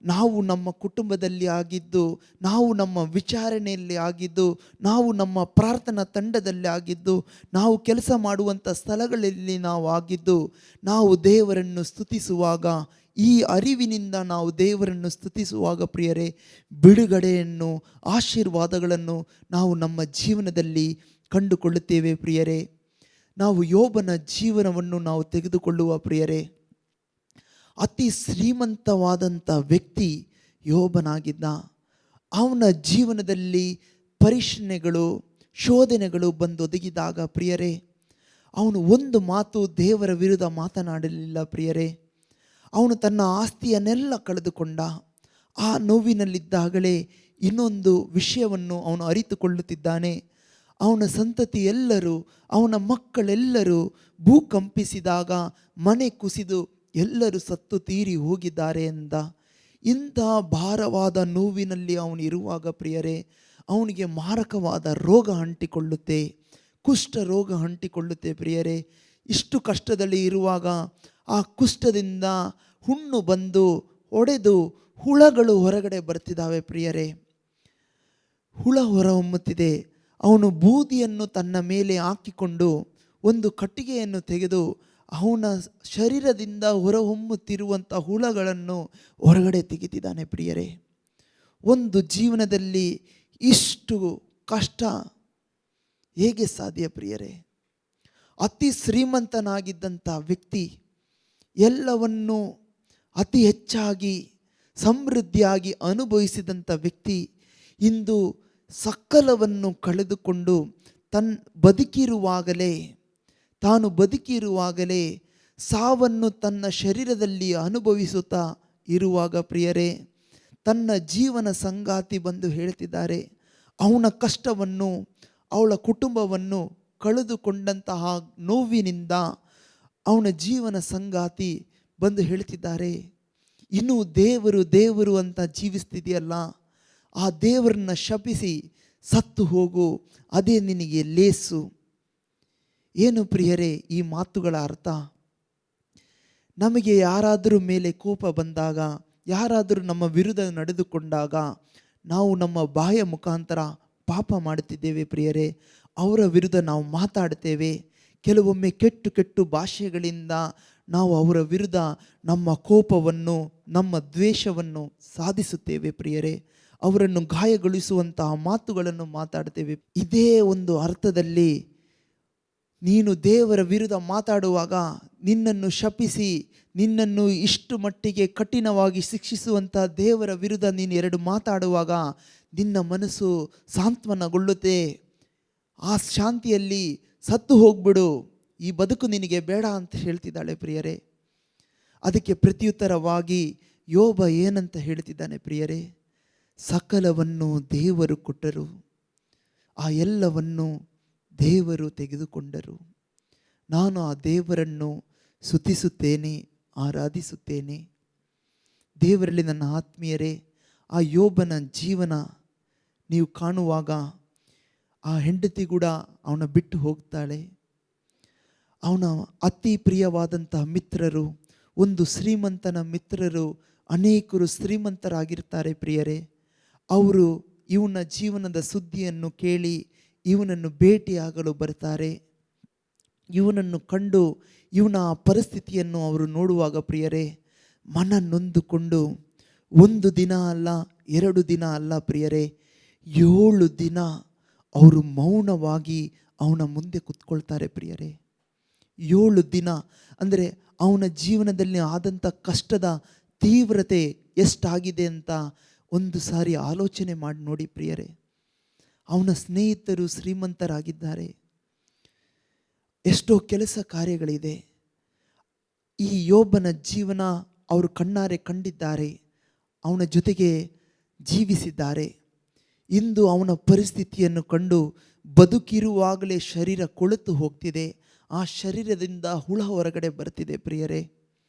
ನಾವು ನಮ್ಮ ಕುಟುಂಬದಲ್ಲಿ ಆಗಿದ್ದು, ನಾವು ನಮ್ಮ ವಿಚಾರಣೆಯಲ್ಲಿ ಆಗಿದ್ದು, ನಾವು ನಮ್ಮ ಪ್ರಾರ್ಥನಾ ತಂಡದಲ್ಲಿ ಆಗಿದ್ದು, ನಾವು ಕೆಲಸ ಮಾಡುವಂಥ ಸ್ಥಳಗಳಲ್ಲಿ ನಾವು ಆಗಿದ್ದು, ನಾವು ದೇವರನ್ನು ಸ್ತುತಿಸುವಾಗ, ಈ ಅರಿವಿನಿಂದ ನಾವು ದೇವರನ್ನು ಸ್ತುತಿಸುವಾಗ ಪ್ರಿಯರೇ, ಬಿಡುಗಡೆಯನ್ನು, ಆಶೀರ್ವಾದಗಳನ್ನು ನಾವು ನಮ್ಮ ಜೀವನದಲ್ಲಿ ಕಂಡುಕೊಳ್ಳುತ್ತೇವೆ ಪ್ರಿಯರೇ. ನಾವು ಯೋಬನ ಜೀವನವನ್ನು ನಾವು ತೆಗೆದುಕೊಳ್ಳುವ ಪ್ರಿಯರೇ, ಅತಿ ಶ್ರೀಮಂತವಾದಂಥ ವ್ಯಕ್ತಿ ಯೋಬನಾಗಿದ್ದ. ಅವನ ಜೀವನದಲ್ಲಿ ಪರಿಶೀಲನೆಗಳು, ಶೋಧನೆಗಳು ಬಂದೊದಗಿದಾಗ ಪ್ರಿಯರೇ, ಅವನು ಒಂದು ಮಾತು ದೇವರ ವಿರುದ್ಧ ಮಾತನಾಡಲಿಲ್ಲ ಪ್ರಿಯರೇ. ಅವನು ತನ್ನ ಆಸ್ತಿಯನ್ನೆಲ್ಲ ಕಳೆದುಕೊಂಡ. ಆ ನೋವಿನಲ್ಲಿದ್ದಾಗಲೇ ಇನ್ನೊಂದು ವಿಷಯವನ್ನು ಅವನು ಅರಿತುಕೊಳ್ಳುತ್ತಿದ್ದಾನೆ. ಅವನ ಸಂತತಿ ಎಲ್ಲರೂ, ಅವನ ಮಕ್ಕಳೆಲ್ಲರೂ ಭೂಕಂಪಿಸಿದಾಗ ಮನೆ ಕುಸಿದು ಎಲ್ಲರೂ ಸತ್ತು ತೀರಿ ಹೋಗಿದ್ದಾರೆ ಎಂದ. ಇಂಥ ಭಾರವಾದ ನೋವಿನಲ್ಲಿ ಅವನು ಇರುವಾಗ ಪ್ರಿಯರೇ, ಅವನಿಗೆ ಮಾರಕವಾದ ರೋಗ ಅಂಟಿಕೊಳ್ಳುತ್ತೆ, ಕುಷ್ಠ ರೋಗ ಅಂಟಿಕೊಳ್ಳುತ್ತೆ ಪ್ರಿಯರೇ. ಇಷ್ಟು ಕಷ್ಟದಲ್ಲಿ ಇರುವಾಗ ಆ ಕುಷ್ಠದಿಂದ ಹುಣ್ಣು ಬಂದು ಒಡೆದು ಹುಳಗಳು ಹೊರಗಡೆ ಬರ್ತಿದ್ದಾವೆ ಪ್ರಿಯರೇ. ಹುಳ ಹೊರಹೊಮ್ಮುತ್ತಿದೆ. ಅವನು ಬೂದಿಯನ್ನು ತನ್ನ ಮೇಲೆ ಹಾಕಿಕೊಂಡು ಒಂದು ಕಟ್ಟಿಗೆಯನ್ನು ತೆಗೆದು ಅವನ ಶರೀರದಿಂದ ಹೊರಹೊಮ್ಮುತ್ತಿರುವಂಥ ಹುಳಗಳನ್ನು ಹೊರಗಡೆ ತೆಗೆದಿದ್ದಾನೆ ಪ್ರಿಯರೇ. ಒಂದು ಜೀವನದಲ್ಲಿ ಇಷ್ಟು ಕಷ್ಟ ಹೇಗೆ ಸಾಧ್ಯ ಪ್ರಿಯರೇ? ಅತಿ ಶ್ರೀಮಂತನಾಗಿದ್ದಂಥ ವ್ಯಕ್ತಿ, ಎಲ್ಲವನ್ನು ಅತಿ ಹೆಚ್ಚಾಗಿ ಸಮೃದ್ಧಿಯಾಗಿ ಅನುಭವಿಸಿದಂಥ ವ್ಯಕ್ತಿ, ಇಂದು ಸಕಲವನ್ನು ಕಳೆದುಕೊಂಡು ತಾನು ಬದುಕಿರುವಾಗಲೇ ಸಾವನ್ನು ತನ್ನ ಶರೀರದಲ್ಲಿ ಅನುಭವಿಸುತ್ತಾ ಇರುವಾಗ ಪ್ರಿಯರೇ, ತನ್ನ ಜೀವನ ಸಂಗಾತಿ ಬಂದು ಹೇಳ್ತಿದ್ದಾರೆ, ಅವನ ಕಷ್ಟವನ್ನು, ಅವಳ ಕುಟುಂಬವನ್ನು ಕಳೆದುಕೊಂಡಂತಹ ನೋವಿನಿಂದ ಅವನ ಜೀವನ ಸಂಗಾತಿ ಬಂದು ಹೇಳ್ತಿದ್ದಾರೆ, ಇನ್ನೂ ದೇವರು ಅಂತ ಜೀವಿಸ್ತಿದೆಯಲ್ಲ, ಆ ದೇವರನ್ನ ಶಪಿಸಿ ಸತ್ತು ಹೋಗು, ಅದೇ ನಿನಗೆ ಲೇಸು. ಏನು ಪ್ರಿಯರೇ ಈ ಮಾತುಗಳ ಅರ್ಥ? ನಮಗೆ ಯಾರಾದರೂ ಮೇಲೆ ಕೋಪ ಬಂದಾಗ, ಯಾರಾದರೂ ನಮ್ಮ ವಿರುದ್ಧ ನಡೆದುಕೊಂಡಾಗ ನಾವು ನಮ್ಮ ಬಾಯ ಮುಖಾಂತರ ಪಾಪ ಮಾಡುತ್ತಿದ್ದೇವೆ ಪ್ರಿಯರೇ. ಅವರ ವಿರುದ್ಧ ನಾವು ಮಾತಾಡ್ತೇವೆ. ಕೆಲವೊಮ್ಮೆ ಕೆಟ್ಟು ಭಾಷೆಗಳಿಂದ ನಾವು ಅವರ ವಿರುದ್ಧ ನಮ್ಮ ಕೋಪವನ್ನು, ನಮ್ಮ ದ್ವೇಷವನ್ನು ಸಾಧಿಸುತ್ತೇವೆ ಪ್ರಿಯರೇ. ಅವರನ್ನು ಗಾಯಗೊಳಿಸುವಂತಹ ಮಾತುಗಳನ್ನು ಮಾತಾಡ್ತೇವೆ. ಇದೇ ಒಂದು ಅರ್ಥದಲ್ಲಿ ನೀನು ದೇವರ ವಿರುದ್ಧ ಮಾತಾಡುವಾಗ, ನಿನ್ನನ್ನು ಶಪಿಸಿ ನಿನ್ನನ್ನು ಇಷ್ಟು ಮಟ್ಟಿಗೆ ಕಠಿಣವಾಗಿ ಶಿಕ್ಷಿಸುವಂಥ ದೇವರ ವಿರುದ್ಧ ನೀನು ಎರಡು ಮಾತಾಡುವಾಗ ನಿನ್ನ ಮನಸ್ಸು ಸಾಂತ್ವನಗೊಳ್ಳುತ್ತೆ. ಆ ಶಾಂತಿಯಲ್ಲಿ ಸತ್ತು ಹೋಗ್ಬಿಡು, ಈ ಬದುಕು ನಿನಗೆ ಬೇಡ ಅಂತ ಹೇಳ್ತಿದ್ದಾಳೆ ಪ್ರಿಯರೇ. ಅದಕ್ಕೆ ಪ್ರತ್ಯುತ್ತರವಾಗಿ ಯೋಬ ಏನಂತ ಹೇಳ್ತಿದ್ದಾನೆ ಪ್ರಿಯರೇ? ಸಕಲವನ್ನು ದೇವರು ಕೊಟ್ಟರು, ಆ ಎಲ್ಲವನ್ನು ದೇವರು ತೆಗೆದುಕೊಂಡರು. ನಾನು ಆ ದೇವರನ್ನು ಸ್ತುತಿಸುತ್ತೇನೆ, ಆರಾಧಿಸುತ್ತೇನೆ. ದೇವರಲ್ಲಿ ನನ್ನ ಆತ್ಮೀಯರೇ, ಆ ಯೋಬನ ಜೀವನ ನೀವು ಕಾಣುವಾಗ ಆ ಹೆಂಡತಿ ಕೂಡ ಅವನ ಬಿಟ್ಟು ಹೋಗ್ತಾಳೆ. ಅವನ ಅತಿ ಪ್ರಿಯವಾದಂತಹ ಮಿತ್ರರು, ಒಂದು ಶ್ರೀಮಂತನ ಮಿತ್ರರು, ಅನೇಕರು ಶ್ರೀಮಂತರಾಗಿರ್ತಾರೆ ಪ್ರಿಯರೇ. ಅವರು ಇವನ ಜೀವನದ ಸುದ್ದಿಯನ್ನು ಕೇಳಿ ಇವನನ್ನು ಭೇಟಿಯಾಗಲು ಬರ್ತಾರೆ. ಇವನನ್ನು ಕಂಡು ಇವನ ಪರಿಸ್ಥಿತಿಯನ್ನು ಅವರು ನೋಡುವಾಗ ಪ್ರಿಯರೇ, ಮನ ನೊಂದುಕೊಂಡು ಒಂದು ದಿನ ಅಲ್ಲ, 2 ದಿನ ಅಲ್ಲ ಪ್ರಿಯರೇ, 7 ದಿನ ಅವರು ಮೌನವಾಗಿ ಅವನ ಮುಂದೆ ಕುತ್ಕೊಳ್ತಾರೆ ಪ್ರಿಯರೇ. 7 ದಿನ ಅಂದರೆ ಅವನ ಜೀವನದಲ್ಲಿ ಆದಂಥ ಕಷ್ಟದ ತೀವ್ರತೆ ಎಷ್ಟಾಗಿದೆ ಅಂತ ಒಂದು ಸಾರಿ ಆಲೋಚನೆ ಮಾಡಿ ನೋಡಿ ಪ್ರಿಯರೇ. ಅವನ ಸ್ನೇಹಿತರು ಶ್ರೀಮಂತರಾಗಿದ್ದಾರೆ, ಎಷ್ಟೋ ಕೆಲಸ ಕಾರ್ಯಗಳಿದೆ. ಈ ಯೋಬನ ಜೀವನ ಅವರು ಕಣ್ಣಾರೆ ಕಂಡಿದ್ದಾರೆ, ಅವನ ಜೊತೆಗೆ ಜೀವಿಸಿದ್ದಾರೆ. ಇಂದು ಅವನ ಪರಿಸ್ಥಿತಿಯನ್ನು ಕಂಡು ಬದುಕಿರುವಾಗಲೇ ಶರೀರ ಕೊಳೆತು ಹೋಗ್ತಿದೆ, ಆ ಶರೀರದಿಂದ ಹುಳ ಹೊರಗಡೆ ಬರ್ತಿದೆ ಪ್ರಿಯರೇ.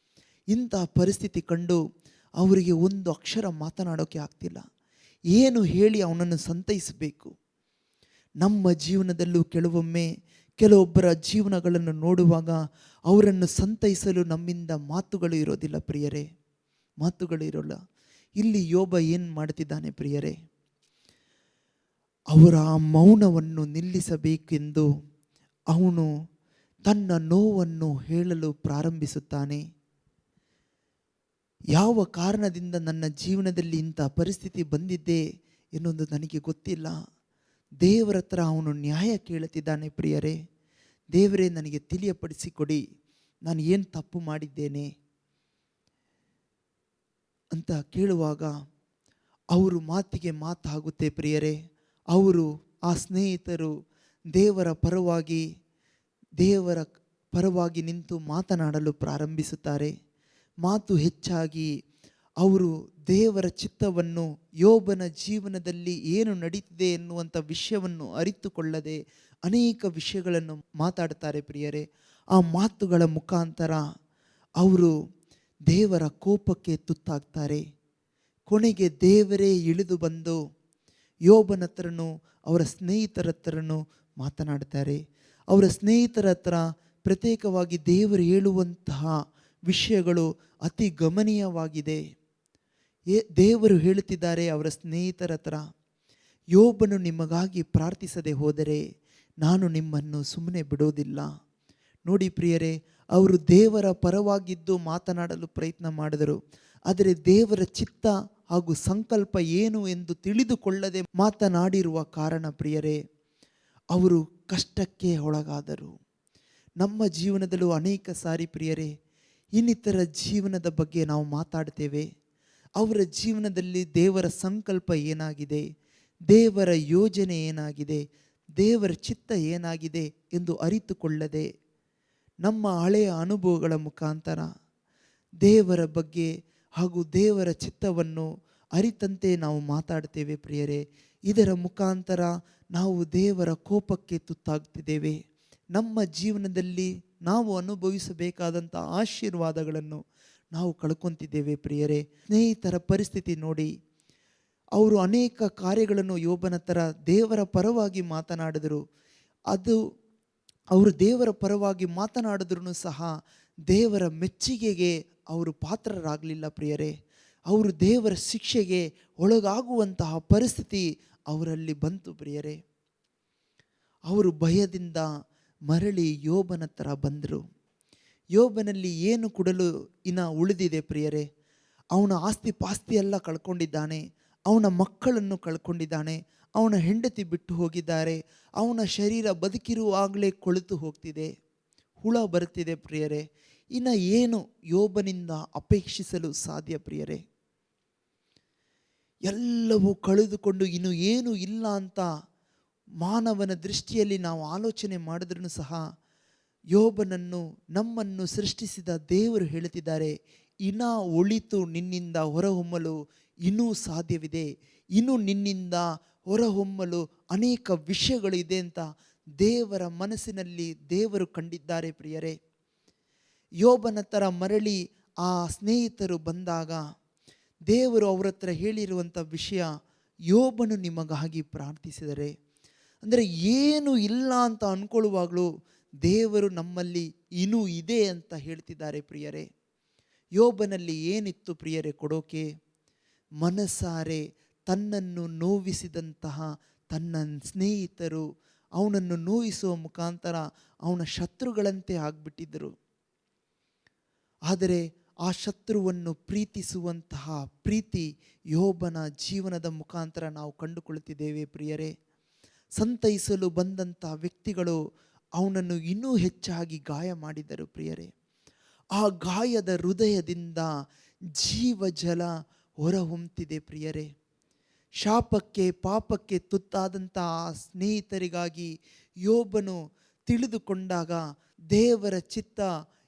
ಇಂಥ ಪರಿಸ್ಥಿತಿ ಕಂಡು ಅವರಿಗೆ ಒಂದು ಅಕ್ಷರ ಮಾತನಾಡೋಕ್ಕೆ ಆಗ್ತಿಲ್ಲ. ಏನು ಹೇಳಿ ಅವನನ್ನು ಸಂತೈಸಬೇಕು? ನಮ್ಮ ಜೀವನದಲ್ಲೂ ಕೆಲವೊಬ್ಬರ ಜೀವನಗಳನ್ನು ನೋಡುವಾಗ ಅವರನ್ನು ಸಂತೈಸಲು ನಮ್ಮಿಂದ ಮಾತುಗಳು ಇರೋದಿಲ್ಲ ಪ್ರಿಯರೇ, ಮಾತುಗಳು ಇರೋಲ್ಲ. ಇಲ್ಲಿ ಯೋಬ ಏನು ಮಾಡ್ತಿದ್ದಾನೆ ಪ್ರಿಯರೇ? ಅವರ ಆ ಮೌನವನ್ನು ನಿಲ್ಲಿಸಬೇಕೆಂದು ಅವನು ತನ್ನ ನೋವನ್ನು ಹೇಳಲು ಪ್ರಾರಂಭಿಸುತ್ತಾನೆ. ಯಾವ ಕಾರಣದಿಂದ ನನ್ನ ಜೀವನದಲ್ಲಿ ಇಂಥ ಪರಿಸ್ಥಿತಿ ಬಂದಿದ್ದೆ ಎನ್ನುವುದು ನನಗೆ ಗೊತ್ತಿಲ್ಲ. ದೇವರ ಹತ್ರ ಅವನು ನ್ಯಾಯ ಕೇಳುತ್ತಿದ್ದಾನೆ ಪ್ರಿಯರೇ. ದೇವರೇ, ನನಗೆ ತಿಳಿಯಪಡಿಸಿಕೊಡಿ, ನಾನು ಏನು ತಪ್ಪು ಮಾಡಿದ್ದೇನೆ ಅಂತ ಕೇಳುವಾಗ ಅವರು ಮಾತಿಗೆ ಮಾತಾಗುತ್ತೆ ಪ್ರಿಯರೇ. ಅವರು ಆ ಸ್ನೇಹಿತರು ದೇವರ ಪರವಾಗಿ ನಿಂತು ಮಾತನಾಡಲು ಪ್ರಾರಂಭಿಸುತ್ತಾರೆ. ಮಾತು ಹೆಚ್ಚಾಗಿ ಅವರು ದೇವರ ಚಿತ್ತವನ್ನು, ಯೋಬನ ಜೀವನದಲ್ಲಿ ಏನು ನಡೀತಿದೆ ಎನ್ನುವಂಥ ವಿಷಯವನ್ನು ಅರಿತುಕೊಳ್ಳದೆ ಅನೇಕ ವಿಷಯಗಳನ್ನು ಮಾತಾಡ್ತಾರೆ ಪ್ರಿಯರೇ. ಆ ಮಾತುಗಳ ಮುಖಾಂತರ ಅವರು ದೇವರ ಕೋಪಕ್ಕೆ ತುತ್ತಾಗ್ತಾರೆ. ಕೊನೆಗೆ ದೇವರೇ ಇಳಿದು ಬಂದು ಯೋಬನ ಹತ್ರನೂ ಅವರ ಸ್ನೇಹಿತರ ಹತ್ರನೂ ಮಾತನಾಡ್ತಾರೆ. ಅವರ ಸ್ನೇಹಿತರ ಹತ್ರ ಪ್ರತ್ಯೇಕವಾಗಿ ದೇವರು ಹೇಳುವಂತಹ ವಿಷಯಗಳು ಅತಿ ಗಮನೀಯವಾಗಿದೆ. ದೇವರು ಹೇಳುತ್ತಿದ್ದಾರೆ ಅವರ ಸ್ನೇಹಿತರ ಹತ್ರ, ಯೋಬನು ನಿಮಗಾಗಿ ಪ್ರಾರ್ಥಿಸದೆ ಹೋದರೆ ನಾನು ನಿಮ್ಮನ್ನು ಸುಮ್ಮನೆ ಬಿಡೋದಿಲ್ಲ. ನೋಡಿ ಪ್ರಿಯರೇ, ಅವರು ದೇವರ ಪರವಾಗಿದ್ದು ಮಾತನಾಡಲು ಪ್ರಯತ್ನ ಮಾಡಿದರು, ಆದರೆ ದೇವರ ಚಿತ್ತ ಹಾಗೂ ಸಂಕಲ್ಪ ಏನು ಎಂದು ತಿಳಿದುಕೊಳ್ಳದೆ ಮಾತನಾಡಿರುವ ಕಾರಣ ಪ್ರಿಯರೇ ಅವರು ಕಷ್ಟಕ್ಕೆ ಒಳಗಾದರು. ನಮ್ಮ ಜೀವನದಲ್ಲೂ ಅನೇಕ ಸಾರಿ ಪ್ರಿಯರೇ ಇನ್ನಿತರ ಜೀವನದ ಬಗ್ಗೆ ನಾವು ಮಾತಾಡ್ತೇವೆ. ಅವರ ಜೀವನದಲ್ಲಿ ದೇವರ ಸಂಕಲ್ಪ ಏನಾಗಿದೆ, ದೇವರ ಯೋಜನೆ ಏನಾಗಿದೆ, ದೇವರ ಚಿತ್ತ ಏನಾಗಿದೆ ಎಂದು ಅರಿತುಕೊಳ್ಳದೆ ನಮ್ಮ ಹಳೆಯ ಅನುಭವಗಳ ಮುಖಾಂತರ ದೇವರ ಬಗ್ಗೆ ಹಾಗೂ ದೇವರ ಚಿತ್ತವನ್ನು ಅರಿತಂತೆ ನಾವು ಮಾತಾಡ್ತೇವೆ ಪ್ರಿಯರೇ. ಇದರ ಮುಖಾಂತರ ನಾವು ದೇವರ ಕೋಪಕ್ಕೆ ತುತ್ತಾಗ್ತಿದ್ದೇವೆ. ನಮ್ಮ ಜೀವನದಲ್ಲಿ ನಾವು ಅನುಭವಿಸಬೇಕಾದಂಥ ಆಶೀರ್ವಾದಗಳನ್ನು ನಾವು ಕಳ್ಕೊತಿದ್ದೇವೆ ಪ್ರಿಯರೇ. ಸ್ನೇಹಿತರ ಪರಿಸ್ಥಿತಿ ನೋಡಿ, ಅವರು ಅನೇಕ ಕಾರ್ಯಗಳನ್ನು ಯೋಬನ ಥರ ದೇವರ ಪರವಾಗಿ ಮಾತನಾಡಿದರು. ಅವರು ದೇವರ ಪರವಾಗಿ ಮಾತನಾಡಿದ್ರೂ ಸಹ ದೇವರ ಮೆಚ್ಚುಗೆಗೆ ಅವರು ಪಾತ್ರರಾಗಲಿಲ್ಲ ಪ್ರಿಯರೇ. ಅವರು ದೇವರ ಶಿಕ್ಷೆಗೆ ಒಳಗಾಗುವಂತಹ ಪರಿಸ್ಥಿತಿ ಅವರಲ್ಲಿ ಬಂತು ಪ್ರಿಯರೇ. ಅವರು ಭಯದಿಂದ ಮರಳಿ ಯೋಬನ ಹತ್ರ ಬಂದರು. ಯೋಬನಲ್ಲಿ ಏನು ಕೊಡಲು ಇನ್ನು ಉಳಿದಿದೆ ಪ್ರಿಯರೇ? ಅವನ ಆಸ್ತಿ ಪಾಸ್ತಿ ಎಲ್ಲ ಕಳ್ಕೊಂಡಿದ್ದಾನೆ, ಅವನ ಮಕ್ಕಳನ್ನು ಕಳ್ಕೊಂಡಿದ್ದಾನೆ, ಅವನ ಹೆಂಡತಿ ಬಿಟ್ಟು ಹೋಗಿದ್ದಾರೆ, ಅವನ ಶರೀರ ಬದುಕಿರುವಾಗಲೇ ಕೊಳೆತು ಹೋಗ್ತಿದೆ, ಹುಳ ಬರುತ್ತಿದೆ ಪ್ರಿಯರೇ. ಇನ್ನು ಏನು ಯೋಬನಿಂದ ಅಪೇಕ್ಷಿಸಲು ಸಾಧ್ಯ ಪ್ರಿಯರೇ? ಎಲ್ಲವೂ ಕಳೆದುಕೊಂಡು ಇನ್ನು ಏನು ಇಲ್ಲ ಅಂತ ಮಾನವನ ದೃಷ್ಟಿಯಲ್ಲಿ ನಾವು ಆಲೋಚನೆ ಮಾಡಿದ್ರೂ ಸಹ ಯೋಬನನ್ನು, ನಮ್ಮನ್ನು ಸೃಷ್ಟಿಸಿದ ದೇವರು ಹೇಳುತ್ತಿದ್ದಾರೆ, ಇನ್ನು ಒಳಿತು ನಿನ್ನಿಂದ ಹೊರಹೊಮ್ಮಲು ಇನ್ನೂ ಸಾಧ್ಯವಿದೆ, ಇನ್ನು ನಿನ್ನಿಂದ ಹೊರಹೊಮ್ಮಲು ಅನೇಕ ವಿಷಯಗಳು ಇದೆ ಅಂತ ದೇವರ ಮನಸ್ಸಿನಲ್ಲಿ ದೇವರು ಕಂಡಿದ್ದಾರೆ ಪ್ರಿಯರೇ. ಯೋಬನ ಥರ ಮರಳಿ ಆ ಸ್ನೇಹಿತರು ಬಂದಾಗ ದೇವರು ಅವರ ಹತ್ರ ಹೇಳಿರುವಂಥ ವಿಷಯ, ಯೋಬನು ನಿಮಗಾಗಿ ಪ್ರಾರ್ಥಿಸಿದರೆ, ಅಂದರೆ ಏನು ಇಲ್ಲ ಅಂತ ಅಂದ್ಕೊಳ್ಳುವಾಗಲೂ ದೇವರು ನಮ್ಮಲ್ಲಿ ಇನ್ನೂ ಇದೆ ಅಂತ ಹೇಳ್ತಿದ್ದಾರೆ ಪ್ರಿಯರೇ. ಯೋಬನಲ್ಲಿ ಏನಿತ್ತು ಪ್ರಿಯರೇ ಕೊಡೋಕೆ? ಮನಸಾರೆ ತನ್ನನ್ನು ನೋವಿಸಿದಂತಹ ತನ್ನ ಸ್ನೇಹಿತರು ಅವನನ್ನು ನೋಯಿಸುವ ಮುಖಾಂತರ ಅವನ ಶತ್ರುಗಳಂತೆ ಆಗಿಬಿಟ್ಟಿದ್ದರು. ಆದರೆ ಆ ಶತ್ರುವನ್ನು ಪ್ರೀತಿಸುವಂತಹ ಪ್ರೀತಿ ಯೋಬನ ಜೀವನದ ಮುಖಾಂತರ ನಾವು ಕಂಡುಕೊಳ್ಳುತ್ತಿದ್ದೇವೆ ಪ್ರಿಯರೇ. ಸಂತೈಸಲು ಬಂದಂಥ ವ್ಯಕ್ತಿಗಳು ಅವನನ್ನು ಇನ್ನೂ ಹೆಚ್ಚಾಗಿ ಗಾಯ ಮಾಡಿದರು ಪ್ರಿಯರೇ. ಆ ಗಾಯದ ಹೃದಯದಿಂದ ಜೀವ ಜಲ ಹೊರಹೊಮ್ಮುತ್ತಿದೆ ಪ್ರಿಯರೇ. ಶಾಪಕ್ಕೆ ಪಾಪಕ್ಕೆ ತುತ್ತಾದಂತಹ ಸ್ನೇಹಿತರಿಗಾಗಿ ಯೋಬನು ತಿಳಿದುಕೊಂಡಾಗ ದೇವರ ಚಿತ್ತ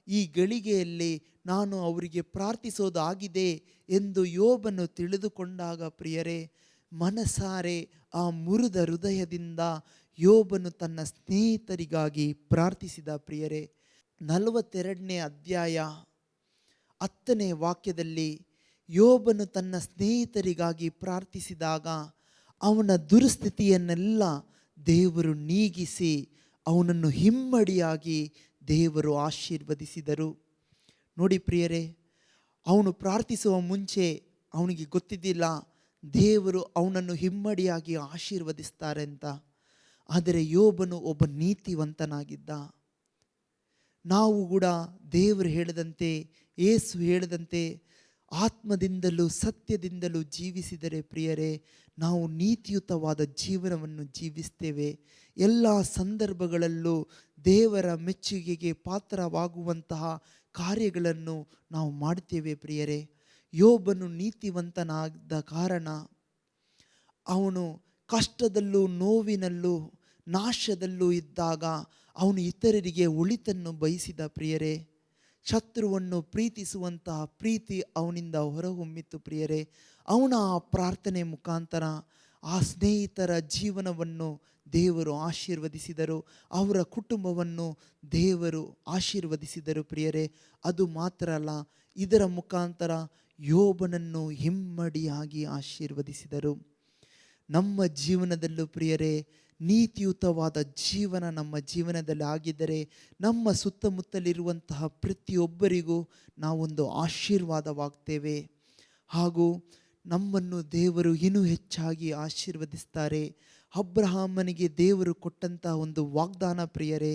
ಈ ಗಳಿಗೆಯಲ್ಲಿ ನಾನು ಅವರಿಗೆ ಪ್ರಾರ್ಥಿಸೋದಾಗಿದೆ ಎಂದು ಯೋಬನು ತಿಳಿದುಕೊಂಡಾಗ ಪ್ರಿಯರೇ, ಮನಸಾರೆ ಆ ಮುರಿದ ಹೃದಯದಿಂದ ಯೋಬನು ತನ್ನ ಸ್ನೇಹಿತರಿಗಾಗಿ ಪ್ರಾರ್ಥಿಸಿದ ಪ್ರಿಯರೇ. 42ನೇ ಅಧ್ಯಾಯ 10ನೇ ವಾಕ್ಯದಲ್ಲಿ ಯೋಬನು ತನ್ನ ಸ್ನೇಹಿತರಿಗಾಗಿ ಪ್ರಾರ್ಥಿಸಿದಾಗ ಅವನ ದುರ್ಸ್ಥಿತಿಯನ್ನೆಲ್ಲ ದೇವರು ನೀಗಿಸಿ ಅವನನ್ನು ಹಿಮ್ಮಡಿಯಾಗಿ ದೇವರು ಆಶೀರ್ವದಿಸಿದರು. ನೋಡಿ ಪ್ರಿಯರೇ, ಅವನು ಪ್ರಾರ್ಥಿಸುವ ಮುಂಚೆ ಅವನಿಗೆ ಗೊತ್ತಿದ್ದಿಲ್ಲ ದೇವರು ಅವನನ್ನು ಹಿಮ್ಮಡಿಯಾಗಿ ಆಶೀರ್ವದಿಸ್ತಾರೆ ಅಂತ. ಆದರೆ ಯೋಬನು ಒಬ್ಬ ನೀತಿವಂತನಾಗಿದ್ದ. ನಾವು ಕೂಡ ದೇವರು ಹೇಳಿದಂತೆ, ಯೇಸು ಹೇಳಿದಂತೆ ಆತ್ಮದಿಂದಲೂ ಸತ್ಯದಿಂದಲೂ ಜೀವಿಸಿದರೆ ಪ್ರಿಯರೇ, ನಾವು ನೀತಿಯುತವಾದ ಜೀವನವನ್ನು ಜೀವಿಸ್ತೇವೆ. ಎಲ್ಲ ಸಂದರ್ಭಗಳಲ್ಲೂ ದೇವರ ಮೆಚ್ಚುಗೆಗೆ ಪಾತ್ರವಾಗುವಂತಹ ಕಾರ್ಯಗಳನ್ನು ನಾವು ಮಾಡ್ತೇವೆ ಪ್ರಿಯರೇ. ಯೋಬನು ನೀತಿವಂತನಾದ ಕಾರಣ ಅವನು ಕಷ್ಟದಲ್ಲೂ ನೋವಿನಲ್ಲೂ ನಾಶದಲ್ಲೂ ಇದ್ದಾಗ ಅವನು ಇತರರಿಗೆ ಒಳಿತನ್ನು ಬಯಸಿದ ಪ್ರಿಯರೇ. ಶತ್ರುವನ್ನು ಪ್ರೀತಿಸುವಂತಹ ಪ್ರೀತಿ ಅವನಿಂದ ಹೊರಹೊಮ್ಮಿತು ಪ್ರಿಯರೇ. ಅವನ ಆ ಪ್ರಾರ್ಥನೆ ಮುಖಾಂತರ ಆ ಸ್ನೇಹಿತರ ಜೀವನವನ್ನು ದೇವರು ಆಶೀರ್ವದಿಸಿದರು, ಅವರ ಕುಟುಂಬವನ್ನು ದೇವರು ಆಶೀರ್ವದಿಸಿದರು ಪ್ರಿಯರೇ. ಅದು ಮಾತ್ರ ಅಲ್ಲ, ಇದರ ಮುಖಾಂತರ ಯೋಬನನ್ನು ಹಿಮ್ಮಡಿಯಾಗಿ ಆಶೀರ್ವದಿಸಿದರು. ನಮ್ಮ ಜೀವನದಲ್ಲೂ ಪ್ರಿಯರೇ, ನೀತಿಯುತವಾದ ಜೀವನ ನಮ್ಮ ಜೀವನದಲ್ಲಿ ಆಗಿದ್ದರೆ ನಮ್ಮ ಸುತ್ತಮುತ್ತಲಿರುವಂತಹ ಪ್ರತಿಯೊಬ್ಬರಿಗೂ ನಾವೊಂದು ಆಶೀರ್ವಾದವಾಗ್ತೇವೆ. ಹಾಗೂ ನಮ್ಮನ್ನು ದೇವರು ಇನ್ನೂ ಹೆಚ್ಚಾಗಿ ಆಶೀರ್ವದಿಸ್ತಾರೆ. ಅಬ್ರಹಾಮನಿಗೆ ದೇವರು ಕೊಟ್ಟಂತಹ ಒಂದು ವಾಗ್ದಾನ ಪ್ರಿಯರೇ,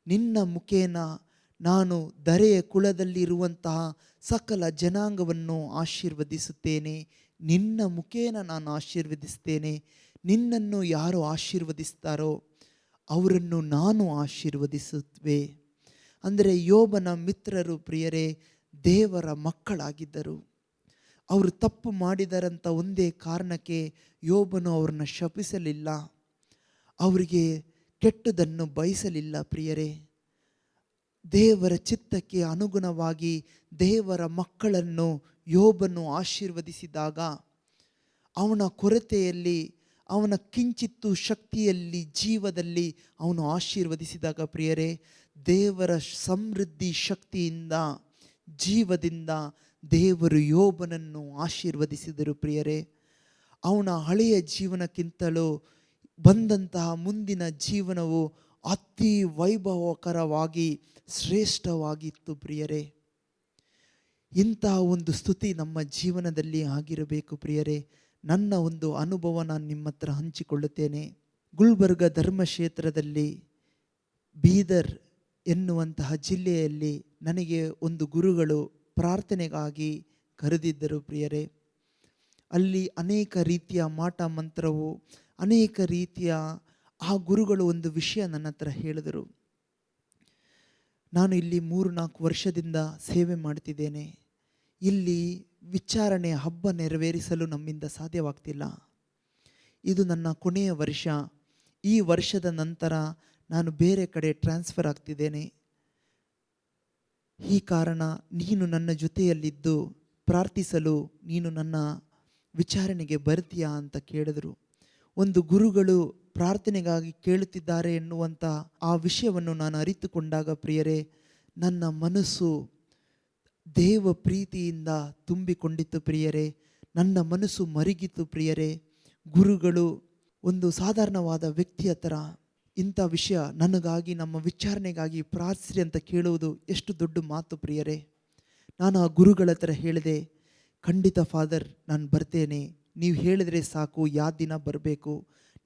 ನಿನ್ನ ಮುಖೇನ ನಾನು ಧರೆಯ ಕುಲದಲ್ಲಿರುವಂತಹ ಸಕಲ ಜನಾಂಗವನ್ನು ಆಶೀರ್ವದಿಸುತ್ತೇನೆ, ನಿನ್ನ ಮುಖೇನ ನಾನು ಆಶೀರ್ವದಿಸ್ತೇನೆ. ನಿನ್ನನ್ನು ಯಾರು ಆಶೀರ್ವದಿಸ್ತಾರೋ ಅವರನ್ನು ನಾನು ಆಶೀರ್ವದಿಸುತ್ತವೆ. ಅಂದರೆ ಯೋಬನ ಮಿತ್ರರು ಪ್ರಿಯರೇ ದೇವರ ಮಕ್ಕಳಾಗಿದ್ದರು. ಅವರು ತಪ್ಪು ಮಾಡಿದರಂತ ಒಂದೇ ಕಾರಣಕ್ಕೆ ಯೋಬನು ಅವರನ್ನು ಶಪಿಸಲಿಲ್ಲ, ಅವರಿಗೆ ಕೆಟ್ಟದನ್ನು ಬಯಸಲಿಲ್ಲ ಪ್ರಿಯರೇ. ದೇವರ ಚಿತ್ತಕ್ಕೆ ಅನುಗುಣವಾಗಿ ದೇವರ ಮಕ್ಕಳನ್ನು ಯೋಬನು ಆಶೀರ್ವದಿಸಿದಾಗ ಅವನ ಕೊರತೆಯಲ್ಲಿ, ಅವನ ಕಿಂಚಿತ್ತು ಶಕ್ತಿಯಲ್ಲಿ, ಜೀವದಲ್ಲಿ ಅವನು ಆಶೀರ್ವದಿಸಿದಾಗ ಪ್ರಿಯರೇ, ದೇವರ ಸಮೃದ್ಧಿ ಶಕ್ತಿಯಿಂದ, ಜೀವದಿಂದ ದೇವರು ಯೋಬನನ್ನು ಆಶೀರ್ವದಿಸಿದರು ಪ್ರಿಯರೇ. ಅವನ ಹಳೆಯ ಜೀವನಕ್ಕಿಂತಲೂ ಬಂದಂತಹ ಮುಂದಿನ ಜೀವನವು ಅತಿ ವೈಭವಕರವಾಗಿ ಶ್ರೇಷ್ಠವಾಗಿತ್ತು ಪ್ರಿಯರೇ. ಇಂತಹ ಒಂದು ಸ್ತುತಿ ನಮ್ಮ ಜೀವನದಲ್ಲಿ ಆಗಿರಬೇಕು ಪ್ರಿಯರೇ. ನನ್ನ ಒಂದು ಅನುಭವ ನಾನು ನಿಮ್ಮ ಹತ್ರ ಹಂಚಿಕೊಳ್ಳುತ್ತೇನೆ. ಗುಲ್ಬರ್ಗ ಧರ್ಮಕ್ಷೇತ್ರದಲ್ಲಿ ಬೀದರ್ ಎನ್ನುವಂತಹ ಜಿಲ್ಲೆಯಲ್ಲಿ ನನಗೆ ಒಂದು ಗುರುಗಳು ಪ್ರಾರ್ಥನೆಗಾಗಿ ಕರೆದಿದ್ದರು ಪ್ರಿಯರೇ. ಅಲ್ಲಿ ಅನೇಕ ರೀತಿಯ ಮಾಟ ಮಂತ್ರವು, ಅನೇಕ ರೀತಿಯ ಆ ಗುರುಗಳು ಒಂದು ವಿಷಯ ನನ್ನ ಹತ್ರ ಹೇಳಿದರು. ನಾನು ಇಲ್ಲಿ 3-4 ವರ್ಷದಿಂದ ಸೇವೆ ಮಾಡ್ತಿದ್ದೇನೆ. ಇಲ್ಲಿ ವಿಚಾರಣೆ ಹಬ್ಬ ನೆರವೇರಿಸಲು ನಮ್ಮಿಂದ ಸಾಧ್ಯವಾಗ್ತಿಲ್ಲ. ಇದು ನನ್ನ ಕೊನೆಯ ವರ್ಷ. ಈ ವರ್ಷದ ನಂತರ ನಾನು ಬೇರೆ ಕಡೆ ಟ್ರಾನ್ಸ್ಫರ್ ಆಗ್ತಿದ್ದೇನೆ. ಈ ಕಾರಣ ನೀನು ನನ್ನ ಜೊತೆಯಲ್ಲಿದ್ದು ಪ್ರಾರ್ಥಿಸಲು ನೀನು ನನ್ನ ವಿಚಾರಣೆಗೆ ಬರ್ತೀಯಾ ಅಂತ ಕೇಳಿದರು. ಒಂದು ಗುರುಗಳು ಪ್ರಾರ್ಥನೆಗಾಗಿ ಕೇಳುತ್ತಿದ್ದಾರೆ ಎನ್ನುವಂಥ ಆ ವಿಷಯವನ್ನು ನಾನು ಅರಿತುಕೊಂಡಾಗ ಪ್ರಿಯರೇ, ನನ್ನ ಮನಸ್ಸು ದೇವ ಪ್ರೀತಿಯಿಂದ ತುಂಬಿಕೊಂಡಿತ್ತು ಪ್ರಿಯರೇ. ನನ್ನ ಮನಸ್ಸು ಮರುಗಿತು ಪ್ರಿಯರೇ. ಗುರುಗಳು ಒಂದು ಸಾಧಾರಣವಾದ ವ್ಯಕ್ತಿಯ ಥರ ಇಂಥ ವಿಷಯ ನನಗಾಗಿ, ನಮ್ಮ ವಿಚಾರಣೆಗಾಗಿ ಪ್ರಾರ್ಥಿಸಿ ಅಂತ ಕೇಳುವುದು ಎಷ್ಟು ದೊಡ್ಡ ಮಾತು ಪ್ರಿಯರೇ. ನಾನು ಆ ಗುರುಗಳ ಹತ್ರ ಹೇಳಿದೆ, ಖಂಡಿತ ಫಾದರ್ ನಾನು ಬರ್ತೇನೆ, ನೀವು ಹೇಳಿದರೆ ಸಾಕು, ಯಾವ ದಿನ ಬರಬೇಕು,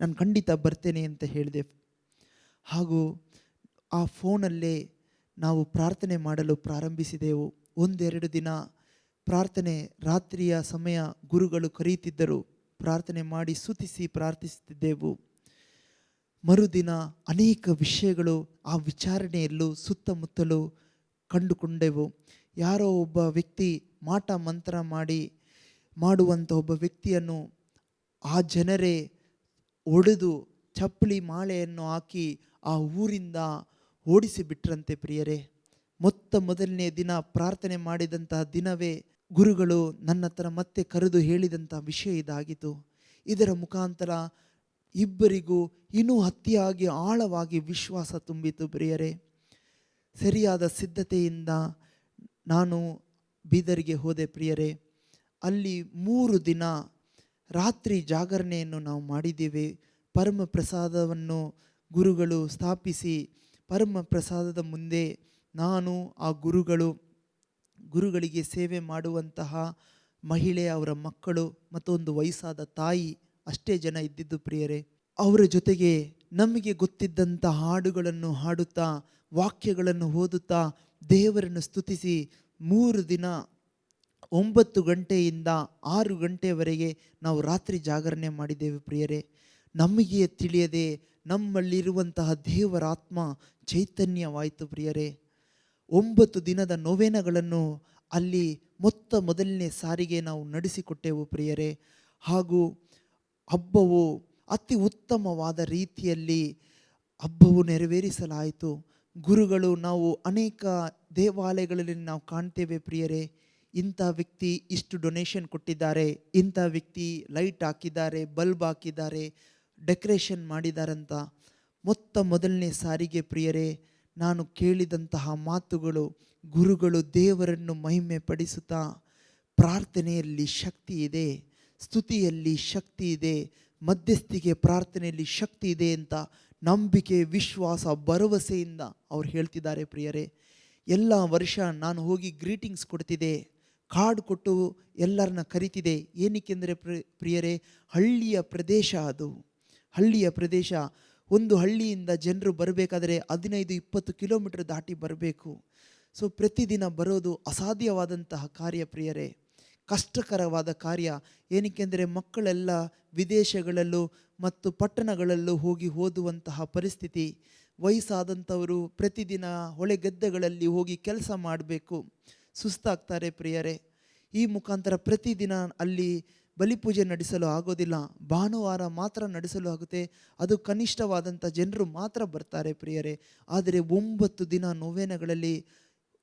ನಾನು ಖಂಡಿತ ಬರ್ತೇನೆ ಅಂತ ಹೇಳಿದೆ. ಹಾಗೂ ಆ ಫೋನಲ್ಲೇ ನಾವು ಪ್ರಾರ್ಥನೆ ಮಾಡಲು ಪ್ರಾರಂಭಿಸಿದೆವು. 1-2 ದಿನ ಪ್ರಾರ್ಥನೆ, ರಾತ್ರಿಯ ಸಮಯ ಗುರುಗಳು ಕರೆಯುತ್ತಿದ್ದರು, ಪ್ರಾರ್ಥನೆ ಮಾಡಿ ಸ್ತುತಿಸಿ ಪ್ರಾರ್ಥಿಸುತ್ತಿದ್ದೆವು. ಮರುದಿನ ಅನೇಕ ವಿಷಯಗಳು ಆ ವಿಚಾರಣೆಯಲ್ಲೂ ಸುತ್ತಮುತ್ತಲೂ ಕಂಡುಕೊಂಡೆವು. ಯಾರೋ ಒಬ್ಬ ವ್ಯಕ್ತಿ ಮಾಟ ಮಂತ್ರ ಮಾಡುವಂಥ ಒಬ್ಬ ವ್ಯಕ್ತಿಯನ್ನು ಆ ಜನರೇ ಒಡೆದು ಚಪ್ಪಲಿ ಮಾಳೆಯನ್ನು ಹಾಕಿ ಆ ಊರಿಂದ ಓಡಿಸಿಬಿಟ್ರಂತೆ ಪ್ರಿಯರೇ. ಮೊದಲನೇ ದಿನ ಪ್ರಾರ್ಥನೆ ಮಾಡಿದಂತಹ ದಿನವೇ ಗುರುಗಳು ನನ್ನ ಹತ್ರ ಮತ್ತೆ ಕರೆದು ಹೇಳಿದಂಥ ವಿಷಯ ಇದಾಗಿತ್ತು. ಇದರ ಮುಖಾಂತರ ಇಬ್ಬರಿಗೂ ಇನ್ನೂ ಅತಿಯಾಗಿ ಆಳವಾಗಿ ವಿಶ್ವಾಸ ತುಂಬಿತು ಪ್ರಿಯರೇ. ಸರಿಯಾದ ಸಿದ್ಧತೆಯಿಂದ ನಾನು ಬೀದರ್ಗೆ ಹೋದೆ ಪ್ರಿಯರೇ. ಅಲ್ಲಿ 3 ದಿನ ರಾತ್ರಿ ಜಾಗರಣೆಯನ್ನು ನಾವು ಮಾಡಿದ್ದೇವೆ. ಪರಮ ಪ್ರಸಾದವನ್ನು ಗುರುಗಳು ಸ್ಥಾಪಿಸಿ ಪರಮ ಪ್ರಸಾದದ ಮುಂದೆ ನಾನು ಆ ಗುರುಗಳಿಗೆ ಸೇವೆ ಮಾಡುವಂತಹ ಮಹಿಳೆ, ಅವರ ಮಕ್ಕಳು ಮತ್ತು ಒಂದು ವಯಸ್ಸಾದ ತಾಯಿ ಅಷ್ಟೇ ಜನ ಇದ್ದಿದ್ದು ಪ್ರಿಯರೇ. ಅವರ ಜೊತೆಗೆ ನಮಗೆ ಗೊತ್ತಿದ್ದಂಥ ಹಾಡುಗಳನ್ನು ಹಾಡುತ್ತಾ ವಾಕ್ಯಗಳನ್ನು ಓದುತ್ತಾ ದೇವರನ್ನು ಸ್ತುತಿಸಿ 3 ದಿನ 9 ಗಂಟೆಯಿಂದ 6 ಗಂಟೆಯವರೆಗೆ ನಾವು ರಾತ್ರಿ ಜಾಗರಣೆ ಮಾಡಿದ್ದೇವೆ ಪ್ರಿಯರೇ. ನಮಗೆ ತಿಳಿಯದೆ ನಮ್ಮಲ್ಲಿರುವಂತಹ ದೇವರ ಆತ್ಮ ಚೈತನ್ಯವಾಯಿತು ಪ್ರಿಯರೇ. 9 ದಿನದ ನೊವೇನಗಳನ್ನು ಅಲ್ಲಿ ಮೊದಲನೇ ಸಾರಿಗೆ ನಾವು ನಡೆಸಿಕೊಟ್ಟೆವು ಪ್ರಿಯರೇ. ಹಾಗೂ ಹಬ್ಬವು ಅತಿ ಉತ್ತಮವಾದ ರೀತಿಯಲ್ಲಿ ಹಬ್ಬವು ನೆರವೇರಿಸಲಾಯಿತು. ಗುರುಗಳು ನಾವು ಅನೇಕ ದೇವಾಲಯಗಳಲ್ಲಿ ನಾವು ಕಾಣ್ತೇವೆ ಪ್ರಿಯರೇ, ಇಂಥ ವ್ಯಕ್ತಿ ಇಷ್ಟು ಡೊನೇಷನ್ ಕೊಟ್ಟಿದ್ದಾರೆ, ಇಂಥ ವ್ಯಕ್ತಿ ಲೈಟ್ ಹಾಕಿದ್ದಾರೆ, ಬಲ್ಬ್ ಹಾಕಿದ್ದಾರೆ, ಡೆಕೋರೇಷನ್ ಮಾಡಿದಾರಂತ. ಮೊದಲನೇ ಸಾರಿಗೆ ಪ್ರಿಯರೇ ನಾನು ಕೇಳಿದಂತಹ ಮಾತುಗಳು, ಗುರುಗಳು ದೇವರನ್ನು ಮಹಿಮೆ ಪಡಿಸುತ್ತಾ ಪ್ರಾರ್ಥನೆಯಲ್ಲಿ ಶಕ್ತಿ ಇದೆ, ಸ್ತುತಿಯಲ್ಲಿ ಶಕ್ತಿ ಇದೆ, ಮಧ್ಯಸ್ಥಿಕೆ ಪ್ರಾರ್ಥನೆಯಲ್ಲಿ ಶಕ್ತಿ ಇದೆ ಅಂತ ನಂಬಿಕೆ, ವಿಶ್ವಾಸ, ಭರವಸೆಯಿಂದ ಅವ್ರು ಹೇಳ್ತಿದ್ದಾರೆ ಪ್ರಿಯರೇ. ಎಲ್ಲ ವರ್ಷ ನಾನು ಹೋಗಿ ಗ್ರೀಟಿಂಗ್ಸ್ ಕೊಡ್ತಿದ್ದೆ, ಕಾರ್ಡ್ ಕೊಟ್ಟು ಎಲ್ಲರನ್ನ ಕರಿತಿದೆ. ಏನಕ್ಕೆಂದರೆ ಪ್ರಿಯರೇ, ಹಳ್ಳಿಯ ಪ್ರದೇಶ ಅದು, ಹಳ್ಳಿಯ ಪ್ರದೇಶ. ಒಂದು ಹಳ್ಳಿಯಿಂದ ಜನರು ಬರಬೇಕಾದರೆ 15-20 ಕಿಲೋಮೀಟರ್ ದಾಟಿ ಬರಬೇಕು. ಸೊ ಪ್ರತಿದಿನ ಬರೋದು ಅಸಾಧ್ಯವಾದಂತಹ ಕಾರ್ಯ ಪ್ರಿಯರೇ, ಕಷ್ಟಕರವಾದ ಕಾರ್ಯ. ಏನಕ್ಕೆಂದರೆ ಮಕ್ಕಳೆಲ್ಲ ವಿದೇಶಗಳಲ್ಲೂ ಮತ್ತು ಪಟ್ಟಣಗಳಲ್ಲೂ ಹೋಗಿ ಓದುವಂತಹ ಪರಿಸ್ಥಿತಿ. ವಯಸ್ಸಾದಂಥವರು ಪ್ರತಿದಿನ ಹೊಳೆಗದ್ದೆಗಳಲ್ಲಿ ಹೋಗಿ ಕೆಲಸ ಮಾಡಬೇಕು, ಸುಸ್ತಾಗ್ತಾರೆ ಪ್ರಿಯರೇ. ಈ ಮುಖಾಂತರ ಪ್ರತಿದಿನ ಅಲ್ಲಿ ಬಲಿಪೂಜೆ ನಡೆಸಲು ಆಗೋದಿಲ್ಲ, ಭಾನುವಾರ ಮಾತ್ರ ನಡೆಸಲು ಆಗುತ್ತೆ. ಅದು ಕನಿಷ್ಠವಾದಂಥ ಜನರು ಮಾತ್ರ ಬರ್ತಾರೆ ಪ್ರಿಯರೇ. ಆದರೆ 9 ದಿನ ನೊವೇನಗಳಲ್ಲಿ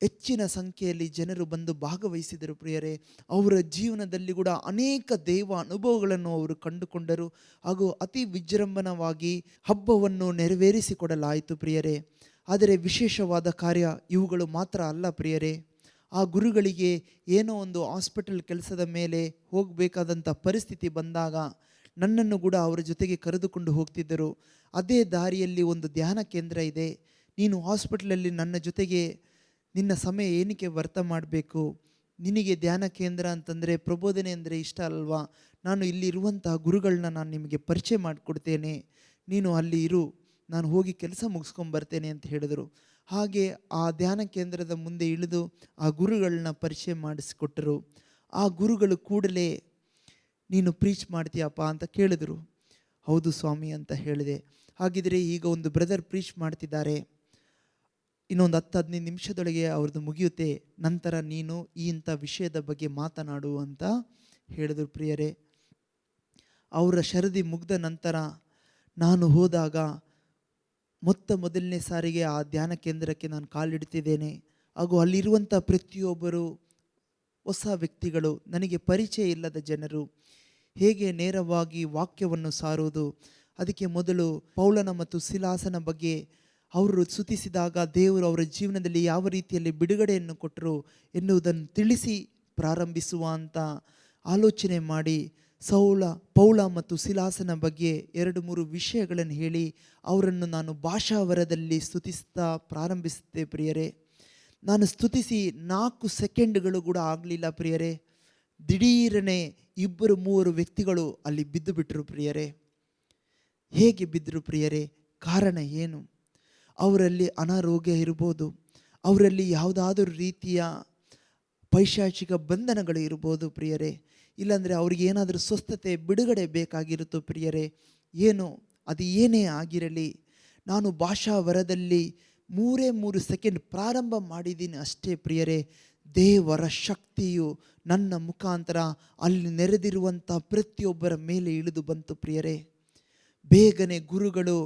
ಹೆಚ್ಚಿನ ಸಂಖ್ಯೆಯಲ್ಲಿ ಜನರು ಬಂದು ಭಾಗವಹಿಸಿದರು ಪ್ರಿಯರೇ. ಅವರ ಜೀವನದಲ್ಲಿ ಕೂಡ ಅನೇಕ ದೇವ ಅನುಭವಗಳನ್ನು ಅವರು ಕಂಡುಕೊಂಡರು. ಹಾಗೂ ಅತಿ ವಿಜೃಂಭಣವಾಗಿ ಹಬ್ಬವನ್ನು ನೆರವೇರಿಸಿಕೊಡಲಾಯಿತು ಪ್ರಿಯರೇ. ಆದರೆ ವಿಶೇಷವಾದ ಕಾರ್ಯ ಇವುಗಳು ಮಾತ್ರ ಅಲ್ಲ ಪ್ರಿಯರೇ. ಆ ಗುರುಗಳಿಗೆ ಏನೋ ಒಂದು ಹಾಸ್ಪಿಟಲ್ ಕೆಲಸದ ಮೇಲೆ ಹೋಗಬೇಕಾದಂಥ ಪರಿಸ್ಥಿತಿ ಬಂದಾಗ ನನ್ನನ್ನು ಕೂಡ ಅವರ ಜೊತೆಗೆ ಕರೆದುಕೊಂಡು ಹೋಗ್ತಿದ್ದರು. ಅದೇ ದಾರಿಯಲ್ಲಿ ಒಂದು ಧ್ಯಾನ ಕೇಂದ್ರ ಇದೆ, ನೀನು ಹಾಸ್ಪಿಟಲಲ್ಲಿ ನನ್ನ ಜೊತೆಗೆ ನಿನ್ನ ಸಮಯ ಏನಕ್ಕೆ ವ್ಯರ್ಥ ಮಾಡಬೇಕು, ನಿನಗೆ ಧ್ಯಾನ ಕೇಂದ್ರ ಅಂತಂದರೆ ಪ್ರಬೋಧನೆ ಅಂದರೆ ಇಷ್ಟ ಅಲ್ವಾ, ನಾನು ಇಲ್ಲಿರುವಂತಹ ಗುರುಗಳನ್ನ ನಾನು ನಿಮಗೆ ಪರಿಚಯ ಮಾಡಿಕೊಡ್ತೇನೆ, ನೀನು ಅಲ್ಲಿ ಇರು, ನಾನು ಹೋಗಿ ಕೆಲಸ ಮುಗಿಸ್ಕೊಂಬರ್ತೇನೆ ಅಂತ ಹೇಳಿದರು. ಹಾಗೆ ಆ ಧ್ಯಾನ ಕೇಂದ್ರದ ಮುಂದೆ ಇಳಿದು ಆ ಗುರುಗಳನ್ನ ಪರಿಚಯ ಮಾಡಿಸಿಕೊಟ್ಟರು. ಆ ಗುರುಗಳು ಕೂಡಲೇ ನೀನು ಪ್ರೀಚ್ ಮಾಡ್ತೀಯಪ್ಪ ಅಂತ ಕೇಳಿದರು. ಹೌದು ಸ್ವಾಮಿ ಅಂತ ಹೇಳಿದೆ. ಹಾಗಿದ್ರೆ ಈಗ ಒಂದು ಬ್ರದರ್ ಪ್ರೀಚ್ ಮಾಡ್ತಿದ್ದಾರೆ, ಇನ್ನೊಂದು 10-15 ನಿಮಿಷದೊಳಗೆ ಅವ್ರದ್ದು ಮುಗಿಯುತ್ತೆ, ನಂತರ ನೀನು ಇಂಥ ವಿಷಯದ ಬಗ್ಗೆ ಮಾತನಾಡು ಅಂತ ಹೇಳಿದರು ಪ್ರಿಯರೇ. ಅವರ ಶರದಿ ಮುಗ್ದ ನಂತರ ನಾನು ಹೋದಾಗ ಮೊದಲನೇ ಸಾರಿಗೆ ಆ ಧ್ಯಾನ ಕೇಂದ್ರಕ್ಕೆ ನಾನು ಕಾಲಿಡ್ತಿದ್ದೇನೆ. ಹಾಗೂ ಅಲ್ಲಿರುವಂಥ ಪ್ರತಿಯೊಬ್ಬರು ಹೊಸ ವ್ಯಕ್ತಿಗಳು, ನನಗೆ ಪರಿಚಯ ಇಲ್ಲದ ಜನರು. ಹೇಗೆ ನೇರವಾಗಿ ವಾಕ್ಯವನ್ನು ಸಾರುವುದು, ಅದಕ್ಕೆ ಮೊದಲು ಪೌಲನ ಮತ್ತು ಸಿಲಾಸನ ಬಗ್ಗೆ ಅವರು ಸ್ತುತಿಸಿದಾಗ ದೇವರು ಅವರ ಜೀವನದಲ್ಲಿ ಯಾವ ರೀತಿಯಲ್ಲಿ ಬಿಡುಗಡೆಯನ್ನು ಕೊಟ್ಟರು ಎನ್ನುವುದನ್ನು ತಿಳಿಸಿ ಪ್ರಾರಂಭಿಸುವ ಅಂತ ಆಲೋಚನೆ ಮಾಡಿ ಪೌಲ ಮತ್ತು ಸಿಲಾಸನ ಬಗ್ಗೆ 2-3 ವಿಷಯಗಳನ್ನು ಹೇಳಿ ಅವರನ್ನು ನಾನು ಭಾಷಾವರದಲ್ಲಿ ಸ್ತುತಿಸ್ತಾ ಪ್ರಾರಂಭಿಸುತ್ತೆ ಪ್ರಿಯರೇ. ನಾನು ಸ್ತುತಿಸಿ 4 ಸೆಕೆಂಡ್ಗಳು ಕೂಡ ಆಗಲಿಲ್ಲ ಪ್ರಿಯರೇ, ದಿಢೀರನೆ 2-3 ವ್ಯಕ್ತಿಗಳು ಅಲ್ಲಿ ಬಿದ್ದು ಬಿಟ್ಟರು ಪ್ರಿಯರೇ. ಹೇಗೆ ಬಿದ್ದರು ಪ್ರಿಯರೇ? ಕಾರಣ ಏನು? ಅವರಲ್ಲಿ ಅನಾರೋಗ್ಯ ಇರ್ಬೋದು, ಅವರಲ್ಲಿ ಯಾವುದಾದರೂ ರೀತಿಯ ಪೈಶಾಚಿಕ ಬಂಧನಗಳು ಇರ್ಬೋದು ಪ್ರಿಯರೇ, ಇಲ್ಲಾಂದರೆ ಅವ್ರಿಗೆ ಏನಾದರೂ ಸ್ವಸ್ಥತೆ ಬಿಡುಗಡೆ ಬೇಕಾಗಿರುತ್ತೋ ಪ್ರಿಯರೇ. ಏನು ಅದು ಏನೇ ಆಗಿರಲಿ, ನಾನು ಭಾಷಾವರದಲ್ಲಿ 3 ಸೆಕೆಂಡ್ ಪ್ರಾರಂಭ ಮಾಡಿದ್ದೀನಿ ಅಷ್ಟೇ ಪ್ರಿಯರೇ. ದೇವರ ಶಕ್ತಿಯು ನನ್ನ ಮುಖಾಂತರ ಅಲ್ಲಿ ನೆರೆದಿರುವಂಥ ಪ್ರತಿಯೊಬ್ಬರ ಮೇಲೆ ಇಳಿದು ಬಂತು ಪ್ರಿಯರೇ. ಬೇಗನೆ ಗುರುಗಳು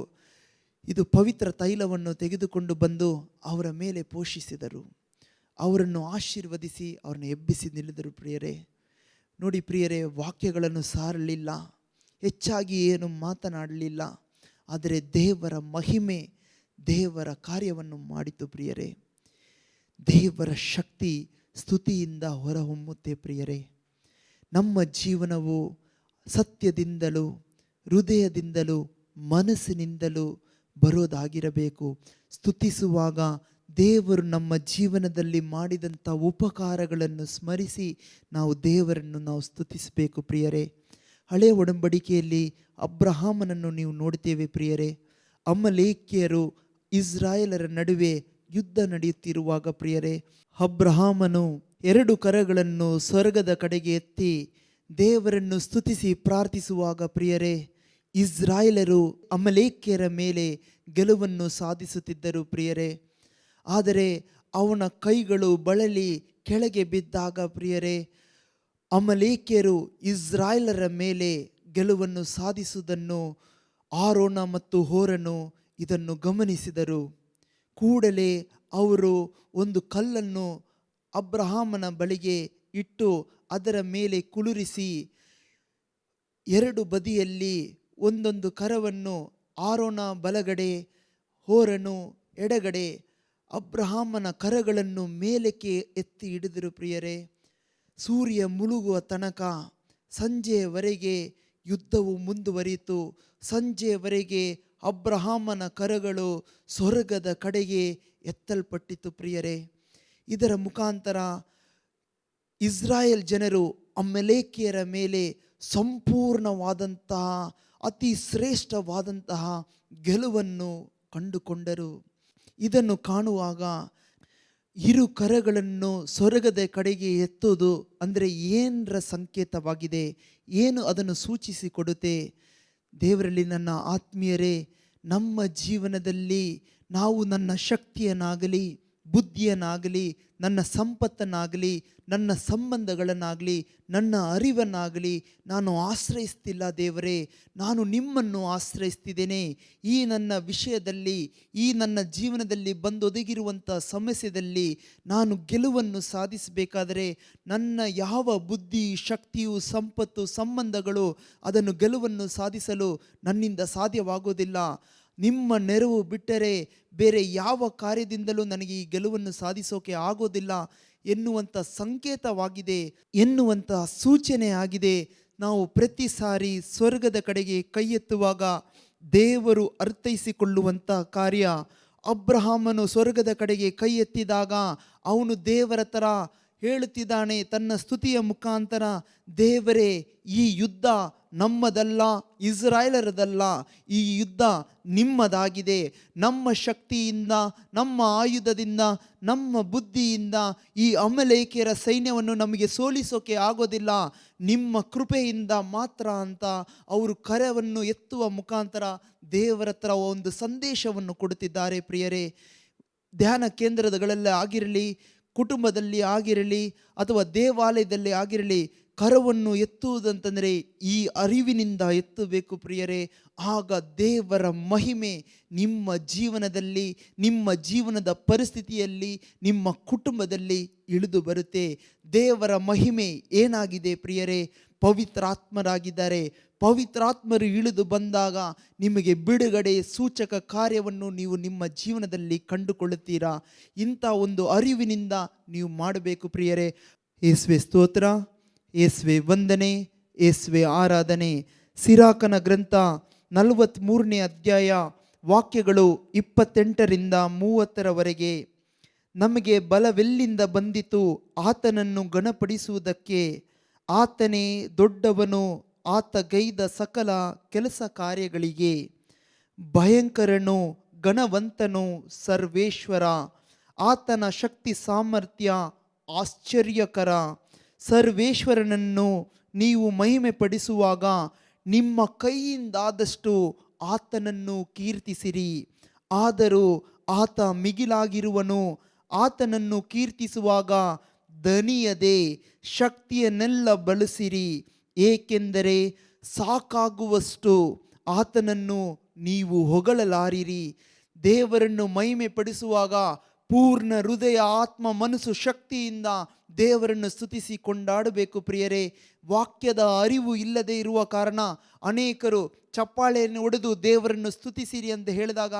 ಇದು ಪವಿತ್ರ ತೈಲವನ್ನು ತೆಗೆದುಕೊಂಡು ಬಂದು ಅವರ ಮೇಲೆ ಪೋಷಿಸಿದರು, ಅವರನ್ನು ಆಶೀರ್ವದಿಸಿ ಅವರನ್ನು ಎಬ್ಬಿಸಿ ನಿಲ್ಲಿದರು ಪ್ರಿಯರೇ. ನೋಡಿ ಪ್ರಿಯರೇ, ವಾಕ್ಯಗಳನ್ನು ಸಾರಲಿಲ್ಲ, ಹೆಚ್ಚಾಗಿ ಏನು ಮಾತನಾಡಲಿಲ್ಲ, ಆದರೆ ದೇವರ ಮಹಿಮೆ ದೇವರ ಕಾರ್ಯವನ್ನು ಮಾಡಿತು ಪ್ರಿಯರೇ. ದೇವರ ಶಕ್ತಿ ಸ್ತುತಿಯಿಂದ ಹೊರಹೊಮ್ಮುತ್ತೆ ಪ್ರಿಯರೇ. ನಮ್ಮ ಜೀವನವು ಸತ್ಯದಿಂದಲೂ ಹೃದಯದಿಂದಲೂ ಮನಸ್ಸಿನಿಂದಲೂ ಬರೋದಾಗಿರಬೇಕು. ಸ್ತುತಿಸುವಾಗ ದೇವರು ನಮ್ಮ ಜೀವನದಲ್ಲಿ ಮಾಡಿದಂಥ ಉಪಕಾರಗಳನ್ನು ಸ್ಮರಿಸಿ ನಾವು ಸ್ತುತಿಸಬೇಕು ಪ್ರಿಯರೇ. ಹಳೆಯ ಒಡಂಬಡಿಕೆಯಲ್ಲಿ ಅಬ್ರಹಾಮನನ್ನು ನೀವು ನೋಡ್ತೇವೆ ಪ್ರಿಯರೇ. ಅಮಲೇಕ್ಯರು ಇಸ್ರಾಯೇಲರ ನಡುವೆ ಯುದ್ಧ ನಡೆಯುತ್ತಿರುವಾಗ ಪ್ರಿಯರೇ, ಅಬ್ರಹಾಮನು 2 ಕರಗಳನ್ನು ಸ್ವರ್ಗದ ಕಡೆಗೆ ಎತ್ತಿ ದೇವರನ್ನು ಸ್ತುತಿಸಿ ಪ್ರಾರ್ಥಿಸುವಾಗ ಪ್ರಿಯರೇ, ಇಸ್ರಾಯೇಲರು ಅಮಲೇಕ್ಯರ ಮೇಲೆ ಗೆಲುವನ್ನು ಸಾಧಿಸುತ್ತಿದ್ದರು ಪ್ರಿಯರೇ. ಆದರೆ ಅವನ ಕೈಗಳು ಬಳಲಿ ಕೆಳಗೆ ಬಿದ್ದಾಗ ಪ್ರಿಯರೇ, ಅಮಲೇಕ್ಯರು ಇಸ್ರಾಯೇಲರ ಮೇಲೆ ಗೆಲುವನ್ನು ಸಾಧಿಸುವುದನ್ನು ಆರೋನ ಮತ್ತು ಹೋರನು ಇದನ್ನು ಗಮನಿಸಿದರು. ಕೂಡಲೇ ಅವರು ಒಂದು ಕಲ್ಲನ್ನು ಅಬ್ರಹಾಮನ ಬಳಿಗೆ ಇಟ್ಟು ಅದರ ಮೇಲೆ ಕುಳ್ಳಿರಿಸಿ 2 ಬದಿಯಲ್ಲಿ ಒಂದೊಂದು ಕರವನ್ನು ಆರೋನ ಬಲಗಡೆ ಹೋರನು ಎಡಗಡೆ ಅಬ್ರಹಾಮನ ಕರಗಳನ್ನು ಮೇಲಕ್ಕೆ ಎತ್ತಿ ಹಿಡಿದರು ಪ್ರಿಯರೇ. ಸೂರ್ಯ ಮುಳುಗುವ ತನಕ ಸಂಜೆಯವರೆಗೆ ಯುದ್ಧವು ಮುಂದುವರಿಯಿತು. ಸಂಜೆಯವರೆಗೆ ಅಬ್ರಹಾಮನ ಕರಗಳು ಸ್ವರ್ಗದ ಕಡೆಗೆ ಎತ್ತಲ್ಪಟ್ಟಿತು ಪ್ರಿಯರೇ. ಇದರ ಮುಖಾಂತರ ಇಸ್ರಾಯೇಲ್ ಜನರು ಅಮಲೇಕ್ಯರ ಮೇಲೆ ಸಂಪೂರ್ಣವಾದಂತಹ ಅತಿ ಶ್ರೇಷ್ಠವಾದಂತಹ ಗೆಲುವನ್ನು ಕಂಡುಕೊಂಡರು. ಇದನ್ನು ಕಾಣುವಾಗ 2 ಕರಗಳನ್ನು ಸ್ವರ್ಗದ ಕಡೆಗೆ ಎತ್ತುವುದು ಅಂದರೆ ಏನರ ಸಂಕೇತವಾಗಿದೆ, ಏನು ಅದನ್ನು ಸೂಚಿಸಿಕೊಡುತ್ತೆ? ದೇವರಲ್ಲಿ ನನ್ನ ಆತ್ಮೀಯರೇ, ನಮ್ಮ ಜೀವನದಲ್ಲಿ ನಾವು ನನ್ನ ಶಕ್ತಿಯನ್ನಾಗಲಿ ಬುದ್ಧಿಯನ್ನಾಗಲಿ ನನ್ನ ಸಂಪತ್ತನ್ನಾಗಲಿ ನನ್ನ ಸಂಬಂಧಗಳನ್ನಾಗಲಿ ನನ್ನ ಅರಿವನ್ನಾಗಲಿ ನಾನು ಆಶ್ರಯಿಸ್ತಿಲ್ಲ ದೇವರೇ, ನಾನು ನಿಮ್ಮನ್ನು ಆಶ್ರಯಿಸ್ತಿದ್ದೇನೆ. ಈ ನನ್ನ ವಿಷಯದಲ್ಲಿ, ಈ ನನ್ನ ಜೀವನದಲ್ಲಿ ಬಂದೊದಗಿರುವಂಥ ಸಮಸ್ಯೆಯಲ್ಲಿ ನಾನು ಗೆಲುವನ್ನು ಸಾಧಿಸಬೇಕಾದರೆ ನನ್ನ ಯಾವ ಬುದ್ಧಿ ಶಕ್ತಿಯು ಸಂಪತ್ತು ಸಂಬಂಧಗಳು ಅದನ್ನು ಗೆಲುವನ್ನು ಸಾಧಿಸಲು ನನ್ನಿಂದ ಸಾಧ್ಯವಾಗೋದಿಲ್ಲ. ನಿಮ್ಮ ನೆರವು ಬಿಟ್ಟರೆ ಬೇರೆ ಯಾವ ಕಾರ್ಯದಿಂದಲೂ ನನಗೆ ಈ ಗೆಲುವನ್ನು ಸಾಧಿಸೋಕೆ ಆಗೋದಿಲ್ಲ ಎನ್ನುವಂಥ ಸಂಕೇತವಾಗಿದೆ, ಎನ್ನುವಂಥ ಸೂಚನೆ ಆಗಿದೆ. ನಾವು ಪ್ರತಿ ಸಾರಿ ಸ್ವರ್ಗದ ಕಡೆಗೆ ಕೈ ಎತ್ತುವಾಗ ದೇವರು ಅರ್ಥೈಸಿಕೊಳ್ಳುವಂಥ ಕಾರ್ಯ. ಅಬ್ರಹಾಮನು ಸ್ವರ್ಗದ ಕಡೆಗೆ ಕೈ ಎತ್ತಿದಾಗ ಅವನು ದೇವರ ಥರ ಹೇಳುತ್ತಿದ್ದಾನೆ ತನ್ನ ಸ್ತುತಿಯ ಮುಖಾಂತರ, ದೇವರೇ ಈ ಯುದ್ಧ ನಮ್ಮದಲ್ಲ, ಇಸ್ರಾಯೇಲರದಲ್ಲ, ಈ ಯುದ್ಧ ನಿಮ್ಮದಾಗಿದೆ. ನಮ್ಮ ಶಕ್ತಿಯಿಂದ, ನಮ್ಮ ಆಯುಧದಿಂದ, ನಮ್ಮ ಬುದ್ಧಿಯಿಂದ ಈ ಅಮಲೇಕ್ಯರ ಸೈನ್ಯವನ್ನು ನಮಗೆ ಸೋಲಿಸೋಕೆ ಆಗೋದಿಲ್ಲ, ನಿಮ್ಮ ಕೃಪೆಯಿಂದ ಮಾತ್ರ ಅಂತ ಅವರು ಕರವನ್ನು ಎತ್ತುವ ಮುಖಾಂತರ ದೇವರ ಹತ್ರ ಒಂದು ಸಂದೇಶವನ್ನು ಕೊಡುತ್ತಿದ್ದಾರೆ ಪ್ರಿಯರೇ. ಧ್ಯಾನ ಕೇಂದ್ರಗಳಲ್ಲಿ ಆಗಿರಲಿ, ಕುಟುಂಬದಲ್ಲಿ ಆಗಿರಲಿ ಅಥವಾ ದೇವಾಲಯದಲ್ಲಿ ಆಗಿರಲಿ, ಕರವನ್ನು ಎತ್ತುವುದಂತಂದರೆ ಈ ಅರಿವಿನಿಂದ ಎತ್ತಬೇಕು ಪ್ರಿಯರೇ. ಆಗ ದೇವರ ಮಹಿಮೆ ನಿಮ್ಮ ಜೀವನದಲ್ಲಿ, ನಿಮ್ಮ ಜೀವನದ ಪರಿಸ್ಥಿತಿಯಲ್ಲಿ, ನಿಮ್ಮ ಕುಟುಂಬದಲ್ಲಿ ಇಳಿದು ಬರುತ್ತೆ. ದೇವರ ಮಹಿಮೆ ಏನಾಗಿದೆ ಪ್ರಿಯರೇ? ಪವಿತ್ರಾತ್ಮರಾಗಿದ್ದಾರೆ. ಪವಿತ್ರಾತ್ಮರು ಇಳಿದು ಬಂದಾಗ ನಿಮಗೆ ಬಿಡುಗಡೆ ಸೂಚಕ ಕಾರ್ಯವನ್ನು ನೀವು ನಿಮ್ಮ ಜೀವನದಲ್ಲಿ ಕಂಡುಕೊಳ್ಳುತ್ತೀರಾ. ಇಂಥ ಒಂದು ಅರಿವಿನಿಂದ ನೀವು ಮಾಡಬೇಕು ಪ್ರಿಯರೇ. ಯೇಸುವೆ ಸ್ತೋತ್ರ, ಯೇಸುವೆ ವಂದನೆ, ಯೇಸುವೆ ಆರಾಧನೆ. ಸಿರಾಕನ ಗ್ರಂಥ 43ನೇ ಅಧ್ಯಾಯ ವಾಕ್ಯಗಳು 28ರಿಂದ 30ರವರೆಗೆ. ನಮಗೆ ಬಲವೆಲ್ಲಿಂದ ಬಂದಿತು ಆತನನ್ನು ಗಣಪಡಿಸುವುದಕ್ಕೆ? ಆತನೇ ದೊಡ್ಡವನು, ಆತ ಗೈದ ಸಕಲ ಕೆಲಸ ಕಾರ್ಯಗಳಿಗೆ. ಭಯಂಕರನು, ಗಣವಂತನು, ಸರ್ವೇಶ್ವರ. ಆತನ ಶಕ್ತಿ ಸಾಮರ್ಥ್ಯ ಆಶ್ಚರ್ಯಕರ. ಸರ್ವೇಶ್ವರನನ್ನು ನೀವು ಮಹಿಮೆ ಪಡಿಸುವಾಗ ನಿಮ್ಮ ಕೈಯಿಂದಾದಷ್ಟು ಆತನನ್ನು ಕೀರ್ತಿಸಿರಿ. ಆದರೂ ಆತ ಮಿಗಿಲಾಗಿರುವನು. ಆತನನ್ನು ಕೀರ್ತಿಸುವಾಗ ದಣಿಯದೆ ಶಕ್ತಿಯನ್ನೆಲ್ಲ ಬಳಸಿರಿ, ಏಕೆಂದರೆ ಸಾಕಾಗುವಷ್ಟು ಆತನನ್ನು ನೀವು ಹೊಗಳಲಾರಿರಿ. ದೇವರನ್ನು ಮಹಿಮೆ ಪಡಿಸುವಾಗ ಪೂರ್ಣ ಹೃದಯ, ಆತ್ಮ, ಮನಸ್ಸು, ಶಕ್ತಿಯಿಂದ ದೇವರನ್ನು ಸ್ತುತಿಸಿ ಕೊಂಡಾಡಬೇಕು ಪ್ರಿಯರೇ. ವಾಕ್ಯದ ಅರಿವು ಇಲ್ಲದೆ ಇರುವ ಕಾರಣ ಅನೇಕರು ಚಪ್ಪಾಳೆಯನ್ನು ಹೊಡೆದು ದೇವರನ್ನು ಸ್ತುತಿಸಿರಿ ಅಂತ ಹೇಳಿದಾಗ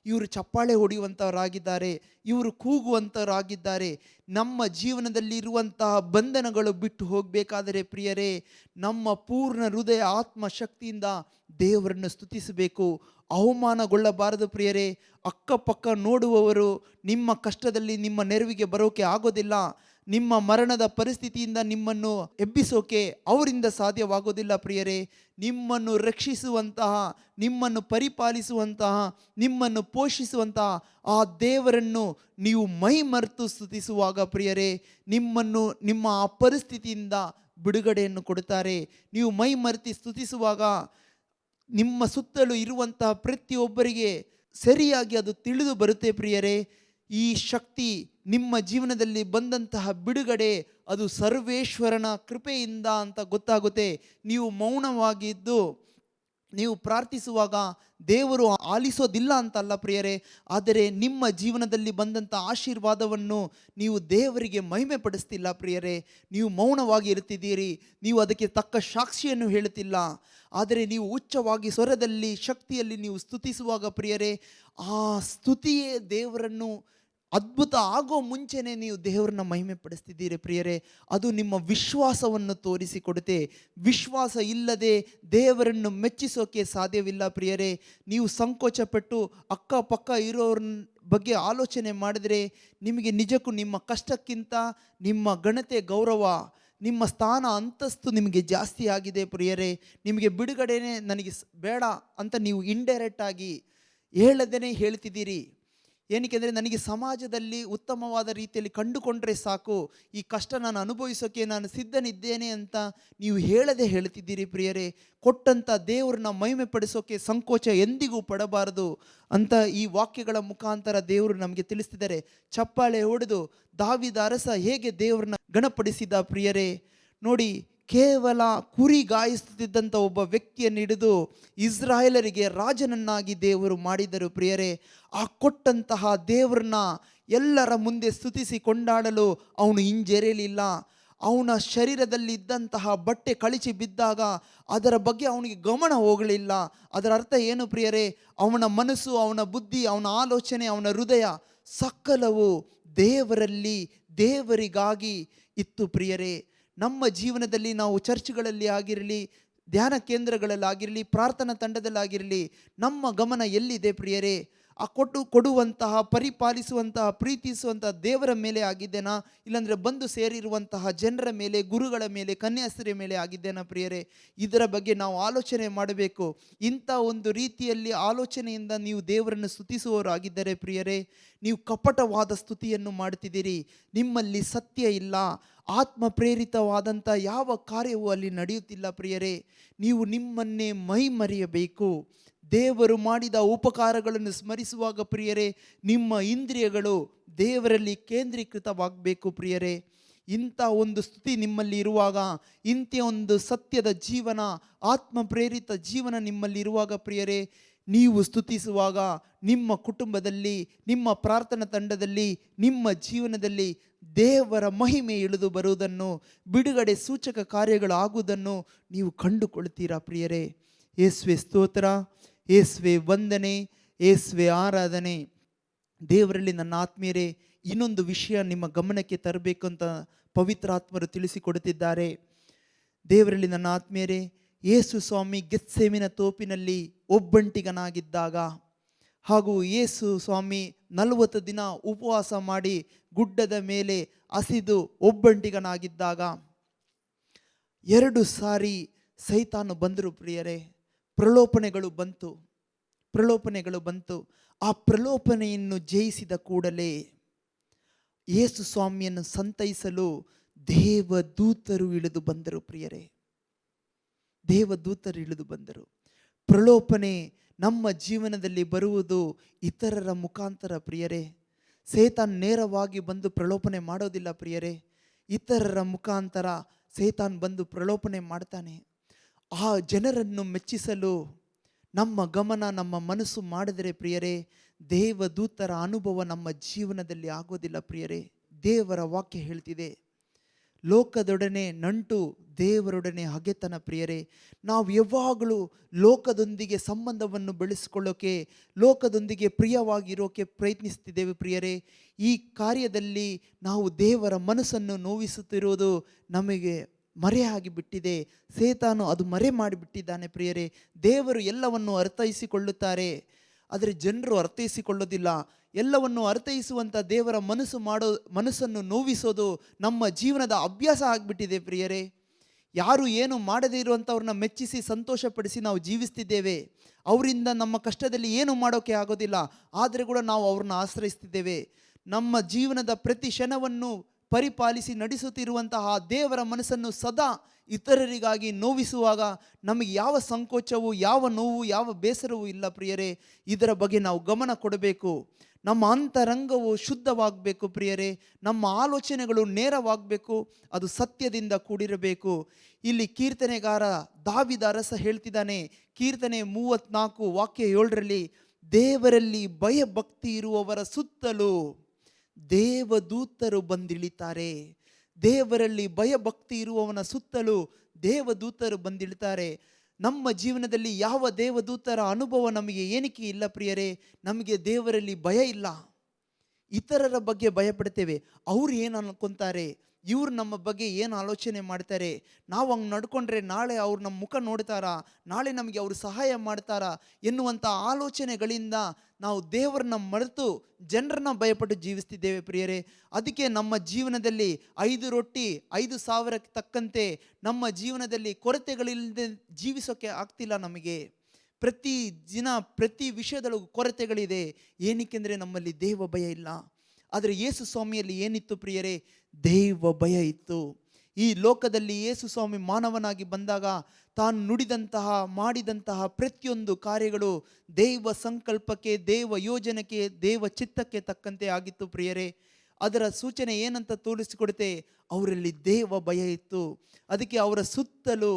ಇವರು ಚಪ್ಪಾಳೆ ಹೊಡೆಯುವಂಥವರಾಗಿದ್ದಾರೆ, ಇವರು ಕೂಗುವಂಥವರಾಗಿದ್ದಾರೆ. ನಮ್ಮ ಜೀವನದಲ್ಲಿ ಇರುವಂತಹ ಬಂಧನಗಳು ಬಿಟ್ಟು ಹೋಗಬೇಕಾದರೆ ಪ್ರಿಯರೇ, ನಮ್ಮ ಪೂರ್ಣ ಹೃದಯ, ಆತ್ಮ, ಶಕ್ತಿಯಿಂದ ದೇವರನ್ನು ಸ್ತುತಿಸಬೇಕು. ಅವಮಾನಗೊಳ್ಳಬಾರದು ಪ್ರಿಯರೇ. ಅಕ್ಕಪಕ್ಕ ನೋಡುವವರು ನಿಮ್ಮ ಕಷ್ಟದಲ್ಲಿ ನಿಮ್ಮ ನೆರವಿಗೆ ಬರೋಕೆ ಆಗೋದಿಲ್ಲ. ನಿಮ್ಮ ಮರಣದ ಪರಿಸ್ಥಿತಿಯಿಂದ ನಿಮ್ಮನ್ನು ಎಬ್ಬಿಸೋಕೆ ಅವರಿಂದ ಸಾಧ್ಯವಾಗೋದಿಲ್ಲ ಪ್ರಿಯರೇ. ನಿಮ್ಮನ್ನು ರಕ್ಷಿಸುವಂತಹ, ನಿಮ್ಮನ್ನು ಪರಿಪಾಲಿಸುವಂತಹ, ನಿಮ್ಮನ್ನು ಪೋಷಿಸುವಂತಹ ಆ ದೇವರನ್ನು ನೀವು ಮೈಮರೆತು ಸ್ತುತಿಸುವಾಗ ಪ್ರಿಯರೇ, ನಿಮ್ಮನ್ನು ನಿಮ್ಮ ಆ ಪರಿಸ್ಥಿತಿಯಿಂದ ಬಿಡುಗಡೆಯನ್ನು ಕೊಡುತ್ತಾರೆ. ನೀವು ಮೈಮರೆತು ಸ್ತುತಿಸುವಾಗ ನಿಮ್ಮ ಸುತ್ತಲೂ ಇರುವಂತಹ ಪ್ರತಿಯೊಬ್ಬರಿಗೆ ಸರಿಯಾಗಿ ಅದು ತಿಳಿದು ಬರುತ್ತೆ ಪ್ರಿಯರೇ. ಈ ಶಕ್ತಿ ನಿಮ್ಮ ಜೀವನದಲ್ಲಿ ಬಂದಂತಹ ಬಿಡುಗಡೆ ಅದು ಸರ್ವೇಶ್ವರನ ಕೃಪೆಯಿಂದ ಅಂತ ಗೊತ್ತಾಗುತ್ತೆ. ನೀವು ಮೌನವಾಗಿದ್ದು ನೀವು ಪ್ರಾರ್ಥಿಸುವಾಗ ದೇವರು ಆಲಿಸೋದಿಲ್ಲ ಅಂತಲ್ಲ ಪ್ರಿಯರೇ, ಆದರೆ ನಿಮ್ಮ ಜೀವನದಲ್ಲಿ ಬಂದಂಥ ಆಶೀರ್ವಾದವನ್ನು ನೀವು ದೇವರಿಗೆ ಮಹಿಮೆ ಪಡಿಸ್ತಿಲ್ಲ ಪ್ರಿಯರೇ. ನೀವು ಮೌನವಾಗಿ ಇರ್ತಿದ್ದೀರಿ, ನೀವು ಅದಕ್ಕೆ ತಕ್ಕ ಸಾಕ್ಷಿಯನ್ನು ಹೇಳುತ್ತಿಲ್ಲ. ಆದರೆ ನೀವು ಉಚ್ಚವಾಗಿ ಸ್ವರದಲ್ಲಿ, ಶಕ್ತಿಯಲ್ಲಿ ನೀವು ಸ್ತುತಿಸುವಾಗ ಪ್ರಿಯರೇ, ಆ ಸ್ತುತಿಯೇ ದೇವರನ್ನು ಅದ್ಭುತ ಆಗೋ ಮುಂಚೆನೇ ನೀವು ದೇವರನ್ನ ಮಹಿಮೆ ಪಡಿಸ್ತಿದ್ದೀರಿ ಪ್ರಿಯರೇ. ಅದು ನಿಮ್ಮ ವಿಶ್ವಾಸವನ್ನು ತೋರಿಸಿಕೊಡುತ್ತೆ. ವಿಶ್ವಾಸ ಇಲ್ಲದೆ ದೇವರನ್ನು ಮೆಚ್ಚಿಸೋಕೆ ಸಾಧ್ಯವಿಲ್ಲ ಪ್ರಿಯರೇ. ನೀವು ಸಂಕೋಚಪಟ್ಟು ಅಕ್ಕಪಕ್ಕ ಇರೋರ ಬಗ್ಗೆ ಆಲೋಚನೆ ಮಾಡಿದರೆ ನಿಮಗೆ ನಿಜಕ್ಕೂ ನಿಮ್ಮ ಕಷ್ಟಕ್ಕಿಂತ ನಿಮ್ಮ ಘನತೆ, ಗೌರವ, ನಿಮ್ಮ ಸ್ಥಾನ, ಅಂತಸ್ತು ನಿಮಗೆ ಜಾಸ್ತಿ ಆಗಿದೆ ಪ್ರಿಯರೇ. ನಿಮಗೆ ಬಿಡುಗಡೆನೇ ನನಗೆ ಬೇಡ ಅಂತ ನೀವು ಇಂಡೈರೆಕ್ಟ್ ಆಗಿ ಹೇಳದೇನೆ ಹೇಳ್ತಿದ್ದೀರಿ. ಏನಕ್ಕೆಂದರೆ ನನಗೆ ಸಮಾಜದಲ್ಲಿ ಉತ್ತಮವಾದ ರೀತಿಯಲ್ಲಿ ಕಂಡುಕೊಂಡ್ರೆ ಸಾಕು, ಈ ಕಷ್ಟ ನಾನು ಅನುಭವಿಸೋಕ್ಕೆ ನಾನು ಸಿದ್ಧನಿದ್ದೇನೆ ಅಂತ ನೀವು ಹೇಳದೆ ಹೇಳ್ತಿದ್ದೀರಿ ಪ್ರಿಯರೇ. ಕೊಟ್ಟಂಥ ದೇವ್ರನ್ನ ಮಹಿಮೆ ಪಡಿಸೋಕೆ ಸಂಕೋಚ ಎಂದಿಗೂ ಪಡಬಾರದು ಅಂತ ಈ ವಾಕ್ಯಗಳ ಮುಖಾಂತರ ದೇವರು ನಮಗೆ ತಿಳಿಸ್ತಿದ್ದಾರೆ. ಚಪ್ಪಾಳೆ ಹೊಡೆದು ದಾವೀದ ಅರಸ ಹೇಗೆ ದೇವ್ರನ್ನ ಗಣಪಡಿಸಿದ ಪ್ರಿಯರೇ ನೋಡಿ. ಕೇವಲ ಕುರಿ ಗಾಯಿಸುತ್ತಿದ್ದಂಥ ಒಬ್ಬ ವ್ಯಕ್ತಿಯನ್ನು ಹಿಡಿದು ಇಸ್ರಾಯೇಲರಿಗೆ ರಾಜನನ್ನಾಗಿ ದೇವರು ಮಾಡಿದರು ಪ್ರಿಯರೇ. ಆ ಕೊಟ್ಟಂತಹ ದೇವರನ್ನ ಎಲ್ಲರ ಮುಂದೆ ಸ್ತುತಿಸಿ ಕೊಂಡಾಡಲು ಅವನು ಹಿಂಜರಿಯಲಿಲ್ಲ. ಅವನ ಶರೀರದಲ್ಲಿ ಇದ್ದಂತಹ ಬಟ್ಟೆ ಕಳಚಿ ಬಿದ್ದಾಗ ಅದರ ಬಗ್ಗೆ ಅವನಿಗೆ ಗಮನ ಹೋಗಲಿಲ್ಲ. ಅದರ ಅರ್ಥ ಏನು ಪ್ರಿಯರೇ? ಅವನ ಮನಸ್ಸು, ಅವನ ಬುದ್ಧಿ, ಅವನ ಆಲೋಚನೆ, ಅವನ ಹೃದಯ ಸಕಲವು ದೇವರಲ್ಲಿ, ದೇವರಿಗಾಗಿ ಇತ್ತು ಪ್ರಿಯರೇ. ನಮ್ಮ ಜೀವನದಲ್ಲಿ ನಾವು ಚರ್ಚ್ಗಳಲ್ಲಿ ಆಗಿರಲಿ, ಧ್ಯಾನ ಕೇಂದ್ರಗಳಲ್ಲಾಗಿರಲಿ, ಪ್ರಾರ್ಥನಾ ತಂಡದಲ್ಲಾಗಿರಲಿ, ನಮ್ಮ ಗಮನ ಎಲ್ಲಿದೆ ಪ್ರಿಯರೇ? ಆ ಕೊಡುವಂತಹ, ಪರಿಪಾಲಿಸುವಂತಹ, ಪ್ರೀತಿಸುವಂತಹ ದೇವರ ಮೇಲೆ ಆಗಿದ್ದೇನಾ? ಇಲ್ಲಾಂದರೆ ಬಂದು ಸೇರಿರುವಂತಹ ಜನರ ಮೇಲೆ, ಗುರುಗಳ ಮೇಲೆ, ಕನ್ಯಾಸ್ತ್ರೀಯ ಮೇಲೆ ಆಗಿದ್ದೇನಾ ಪ್ರಿಯರೇ? ಇದರ ಬಗ್ಗೆ ನಾವು ಆಲೋಚನೆ ಮಾಡಬೇಕು. ಇಂಥ ಒಂದು ರೀತಿಯಲ್ಲಿ ಆಲೋಚನೆಯಿಂದ ನೀವು ದೇವರನ್ನು ಸ್ತುತಿಸುವವರು ಆಗಿದ್ದರೆ ಪ್ರಿಯರೇ, ನೀವು ಕಪಟವಾದ ಸ್ತುತಿಯನ್ನು ಮಾಡ್ತಿದ್ದೀರಿ. ನಿಮ್ಮಲ್ಲಿ ಸತ್ಯ ಇಲ್ಲ, ಆತ್ಮ ಪ್ರೇರಿತವಾದಂಥ ಯಾವ ಕಾರ್ಯವೂ ಅಲ್ಲಿ ನಡೆಯುತ್ತಿಲ್ಲ ಪ್ರಿಯರೇ. ನೀವು ನಿಮ್ಮನ್ನೇ ಮೈಮರೆಯಬೇಕು. ದೇವರು ಮಾಡಿದ ಉಪಕಾರಗಳನ್ನು ಸ್ಮರಿಸುವಾಗ ಪ್ರಿಯರೇ, ನಿಮ್ಮ ಇಂದ್ರಿಯಗಳು ದೇವರಲ್ಲಿ ಕೇಂದ್ರೀಕೃತವಾಗಬೇಕು ಪ್ರಿಯರೇ. ಇಂಥ ಒಂದು ಸ್ತುತಿ ನಿಮ್ಮಲ್ಲಿ ಇರುವಾಗ, ಇಂಥ ಒಂದು ಸತ್ಯದ ಜೀವನ, ಆತ್ಮ ಪ್ರೇರಿತ ಜೀವನ ನಿಮ್ಮಲ್ಲಿ ಇರುವಾಗ ಪ್ರಿಯರೇ, ನೀವು ಸ್ತುತಿಸುವಾಗ ನಿಮ್ಮ ಕುಟುಂಬದಲ್ಲಿ, ನಿಮ್ಮ ಪ್ರಾರ್ಥನಾ ತಂಡದಲ್ಲಿ, ನಿಮ್ಮ ಜೀವನದಲ್ಲಿ ದೇವರ ಮಹಿಮೆ ಇಳಿದು ಬರುವುದನ್ನು, ಬಿಡುಗಡೆ ಸೂಚಕ ಕಾರ್ಯಗಳು ಆಗುವುದನ್ನು ನೀವು ಕಂಡುಕೊಳ್ತೀರಾ ಪ್ರಿಯರೇ. ಯೇಸುವೆ ಸ್ತೋತ್ರ, ಯೇಸುವೆ ವಂದನೆ, ಯೇಸುವೆ ಆರಾಧನೆ. ದೇವರಲ್ಲಿ ನನ್ನ ಆತ್ಮೀಯರೇ, ಇನ್ನೊಂದು ವಿಷಯ ನಿಮ್ಮ ಗಮನಕ್ಕೆ ತರಬೇಕು ಅಂತ ಪವಿತ್ರಾತ್ಮರು ತಿಳಿಸಿಕೊಡುತ್ತಿದ್ದಾರೆ. ದೇವರಲ್ಲಿ ನನ್ನ ಆತ್ಮೀಯರೇ, ಯೇಸು ಸ್ವಾಮಿ ಗೆತ್ಸೇಮಿನ ತೋಪಿನಲ್ಲಿ ಒಬ್ಬಂಟಿಗನಾಗಿದ್ದಾಗ, ಹಾಗೂ ಯೇಸು ಸ್ವಾಮಿ 40 ದಿನ ಉಪವಾಸ ಮಾಡಿ ಗುಡ್ಡದ ಮೇಲೆ ಹಸಿದು ಒಬ್ಬಂಟಿಗನಾಗಿದ್ದಾಗ 2 ಸಾರಿ ಸೈತಾನು ಬಂದರು ಪ್ರಿಯರೇ. ಪ್ರಲೋಭನೆಗಳು ಬಂತು. ಆ ಪ್ರಲೋಭನೆಯನ್ನು ಜಯಿಸಿದ ಕೂಡಲೇ ಯೇಸು ಸ್ವಾಮಿಯನ್ನು ಸಂತೈಸಲು ದೇವದೂತರು ಇಳಿದು ಬಂದರು ಪ್ರಿಯರೇ. ದೇವದೂತರು ಇಳಿದು ಬಂದರು. ಪ್ರಲೋಭನೆ ನಮ್ಮ ಜೀವನದಲ್ಲಿ ಬರುವುದು ಇತರರ ಮುಖಾಂತರ ಪ್ರಿಯರೇ. ಸೈತಾನ್ ನೇರವಾಗಿ ಬಂದು ಪ್ರಲೋಭನೆ ಮಾಡೋದಿಲ್ಲ ಪ್ರಿಯರೇ. ಇತರರ ಮುಖಾಂತರ ಸೈತಾನ್ ಬಂದು ಪ್ರಲೋಭನೆ ಮಾಡ್ತಾನೆ. ಆ ಜನರನ್ನು ಮೆಚ್ಚಿಸಲು ನಮ್ಮ ಗಮನ, ನಮ್ಮ ಮನಸ್ಸು ಮಾಡಿದರೆ ಪ್ರಿಯರೇ, ದೇವದೂತರ ಅನುಭವ ನಮ್ಮ ಜೀವನದಲ್ಲಿ ಆಗೋದಿಲ್ಲ ಪ್ರಿಯರೇ. ದೇವರ ವಾಕ್ಯ ಹೇಳ್ತಿದೆ, ಲೋಕದೊಡನೆ ನಂಟು, ದೇವರೊಡನೆ ಹಗೆತನ ಪ್ರಿಯರೇ. ನಾವು ಯಾವಾಗಲೂ ಲೋಕದೊಂದಿಗೆ ಸಂಬಂಧವನ್ನು ಬೆಳೆಸಿಕೊಳ್ಳೋಕೆ, ಲೋಕದೊಂದಿಗೆ ಪ್ರಿಯವಾಗಿರೋಕೆ ಪ್ರಯತ್ನಿಸ್ತಿದ್ದೇವೆ ಪ್ರಿಯರೇ. ಈ ಕಾರ್ಯದಲ್ಲಿ ನಾವು ದೇವರ ಮನಸ್ಸನ್ನು ನೋವಿಸುತ್ತಿರುವುದು ನಮಗೆ ಮರೆಯಾಗಿ ಬಿಟ್ಟಿದೆ. ಸೇತಾನು ಅದು ಮರೆ ಮಾಡಿಬಿಟ್ಟಿದ್ದಾನೆ ಪ್ರಿಯರೇ. ದೇವರು ಎಲ್ಲವನ್ನು ಅರ್ಥೈಸಿಕೊಳ್ಳುತ್ತಾರೆ, ಆದರೆ ಜನರು ಅರ್ಥೈಸಿಕೊಳ್ಳೋದಿಲ್ಲ. ಎಲ್ಲವನ್ನು ಅರ್ಥೈಸುವಂಥ ದೇವರ ಮನಸ್ಸನ್ನು ನೋವಿಸೋದು ನಮ್ಮ ಜೀವನದ ಅಭ್ಯಾಸ ಆಗಿಬಿಟ್ಟಿದೆ ಪ್ರಿಯರೇ. ಯಾರು ಏನು ಮಾಡದೇ ಇರುವಂಥವ್ರನ್ನ ಮೆಚ್ಚಿಸಿ ಸಂತೋಷಪಡಿಸಿ ನಾವು ಜೀವಿಸ್ತಿದ್ದೇವೆ. ಅವರಿಂದ ನಮ್ಮ ಕಷ್ಟದಲ್ಲಿ ಏನು ಮಾಡೋಕ್ಕೆ ಆಗೋದಿಲ್ಲ, ಆದರೆ ಕೂಡ ನಾವು ಅವ್ರನ್ನ ಆಶ್ರಯಿಸ್ತಿದ್ದೇವೆ. ನಮ್ಮ ಜೀವನದ ಪ್ರತಿ ಕ್ಷಣವನ್ನು ಪರಿಪಾಲಿಸಿ ನಡೆಸುತ್ತಿರುವಂತಹ ದೇವರ ಮನಸ್ಸನ್ನು ಸದಾ ಇತರರಿಗಾಗಿ ನೋವಿಸುವಾಗ ನಮಗೆ ಯಾವ ಸಂಕೋಚವೂ, ಯಾವ ನೋವು, ಯಾವ ಬೇಸರವೂ ಇಲ್ಲ ಪ್ರಿಯರೇ. ಇದರ ಬಗ್ಗೆ ನಾವು ಗಮನ ಕೊಡಬೇಕು. ನಮ್ಮ ಅಂತರಂಗವು ಶುದ್ಧವಾಗಬೇಕು ಪ್ರಿಯರೇ. ನಮ್ಮ ಆಲೋಚನೆಗಳು ನೇರವಾಗಬೇಕು, ಅದು ಸತ್ಯದಿಂದ ಕೂಡಿರಬೇಕು. ಇಲ್ಲಿ ಕೀರ್ತನೆಗಾರ ದಾವೀದ ಅರಸ ಹೇಳ್ತಿದ್ದಾನೆ, ಕೀರ್ತನೆ 34 ವಾಕ್ಯ 7ರಲ್ಲಿ, ದೇವರಲ್ಲಿ ಭಯಭಕ್ತಿ ಇರುವವರ ಸುತ್ತಲೂ ದೇವದೂತರು ಬಂದಿಳಿತಾರೆ. ದೇವರಲ್ಲಿ ಭಯಭಕ್ತಿ ಇರುವವನ ಸುತ್ತಲೂ ದೇವದೂತರು ಬಂದಿಳಿತಾರೆ. ನಮ್ಮ ಜೀವನದಲ್ಲಿ ಯಾವ ದೇವದೂತರ ಅನುಭವ ನಮಗೆ ಏನಕ್ಕೆ ಇಲ್ಲ ಪ್ರಿಯರೇ? ನಮಗೆ ದೇವರಲ್ಲಿ ಭಯ ಇಲ್ಲ. ಇತರರ ಬಗ್ಗೆ ಭಯಪಡ್ತೇವೆ. ಅವ್ರು ಏನು ಅನ್ಕೊಂತಾರೆ, ಇವ್ರು ನಮ್ಮ ಬಗ್ಗೆ ಏನು ಆಲೋಚನೆ ಮಾಡ್ತಾರೆ, ನಾವು ಹಂಗೆ ನಡ್ಕೊಂಡ್ರೆ ನಾಳೆ ಅವ್ರು ನಮ್ಮ ಮುಖ ನೋಡ್ತಾರಾ, ನಾಳೆ ನಮಗೆ ಅವರು ಸಹಾಯ ಮಾಡ್ತಾರಾ ಎನ್ನುವಂಥ ಆಲೋಚನೆಗಳಿಂದ ನಾವು ದೇವರನ್ನ ಮರೆತು ಜನರನ್ನ ಭಯಪಟ್ಟು ಜೀವಿಸ್ತಿದ್ದೇವೆ ಪ್ರಿಯರೇ. ಅದಕ್ಕೆ ನಮ್ಮ ಜೀವನದಲ್ಲಿ 5 ರೊಟ್ಟಿ 5,000ಕ್ಕೆ ತಕ್ಕಂತೆ ನಮ್ಮ ಜೀವನದಲ್ಲಿ ಕೊರತೆಗಳಿಲ್ಲದೆ ಜೀವಿಸೋಕ್ಕೆ ಆಗ್ತಿಲ್ಲ ನಮಗೆ. ಪ್ರತಿ ದಿನ ಪ್ರತಿ ವಿಷಯದಲ್ಲೂ ಕೊರತೆಗಳಿದೆ. ಏನಕ್ಕೆಂದರೆ ನಮ್ಮಲ್ಲಿ ದೇವ ಭಯ ಇಲ್ಲ. ಆದರೆ ಯೇಸು ಸ್ವಾಮಿಯಲ್ಲಿ ಏನಿತ್ತು ಪ್ರಿಯರೇ? ದೇವ ಭಯ ಇತ್ತು. ಈ ಲೋಕದಲ್ಲಿ ಯೇಸು ಸ್ವಾಮಿ ಮಾನವನಾಗಿ ಬಂದಾಗ ತಾನು ನುಡಿದಂತಹ ಮಾಡಿದಂತಹ ಪ್ರತಿಯೊಂದು ಕಾರ್ಯಗಳು ದೇವ ಸಂಕಲ್ಪಕ್ಕೆ, ದೇವ ಯೋಜನೆಗೆ, ದೇವ ಚಿತ್ತಕ್ಕೆ ತಕ್ಕಂತೆ ಆಗಿತ್ತು ಪ್ರಿಯರೇ. ಅದರ ಸೂಚನೆ ಏನಂತ ತೋರಿಸಿಕೊಡುತ್ತೆ? ಅವರಲ್ಲಿ ದೇವ ಭಯ ಇತ್ತು. ಅದಕ್ಕೆ ಅವರ ಸುತ್ತಲೂ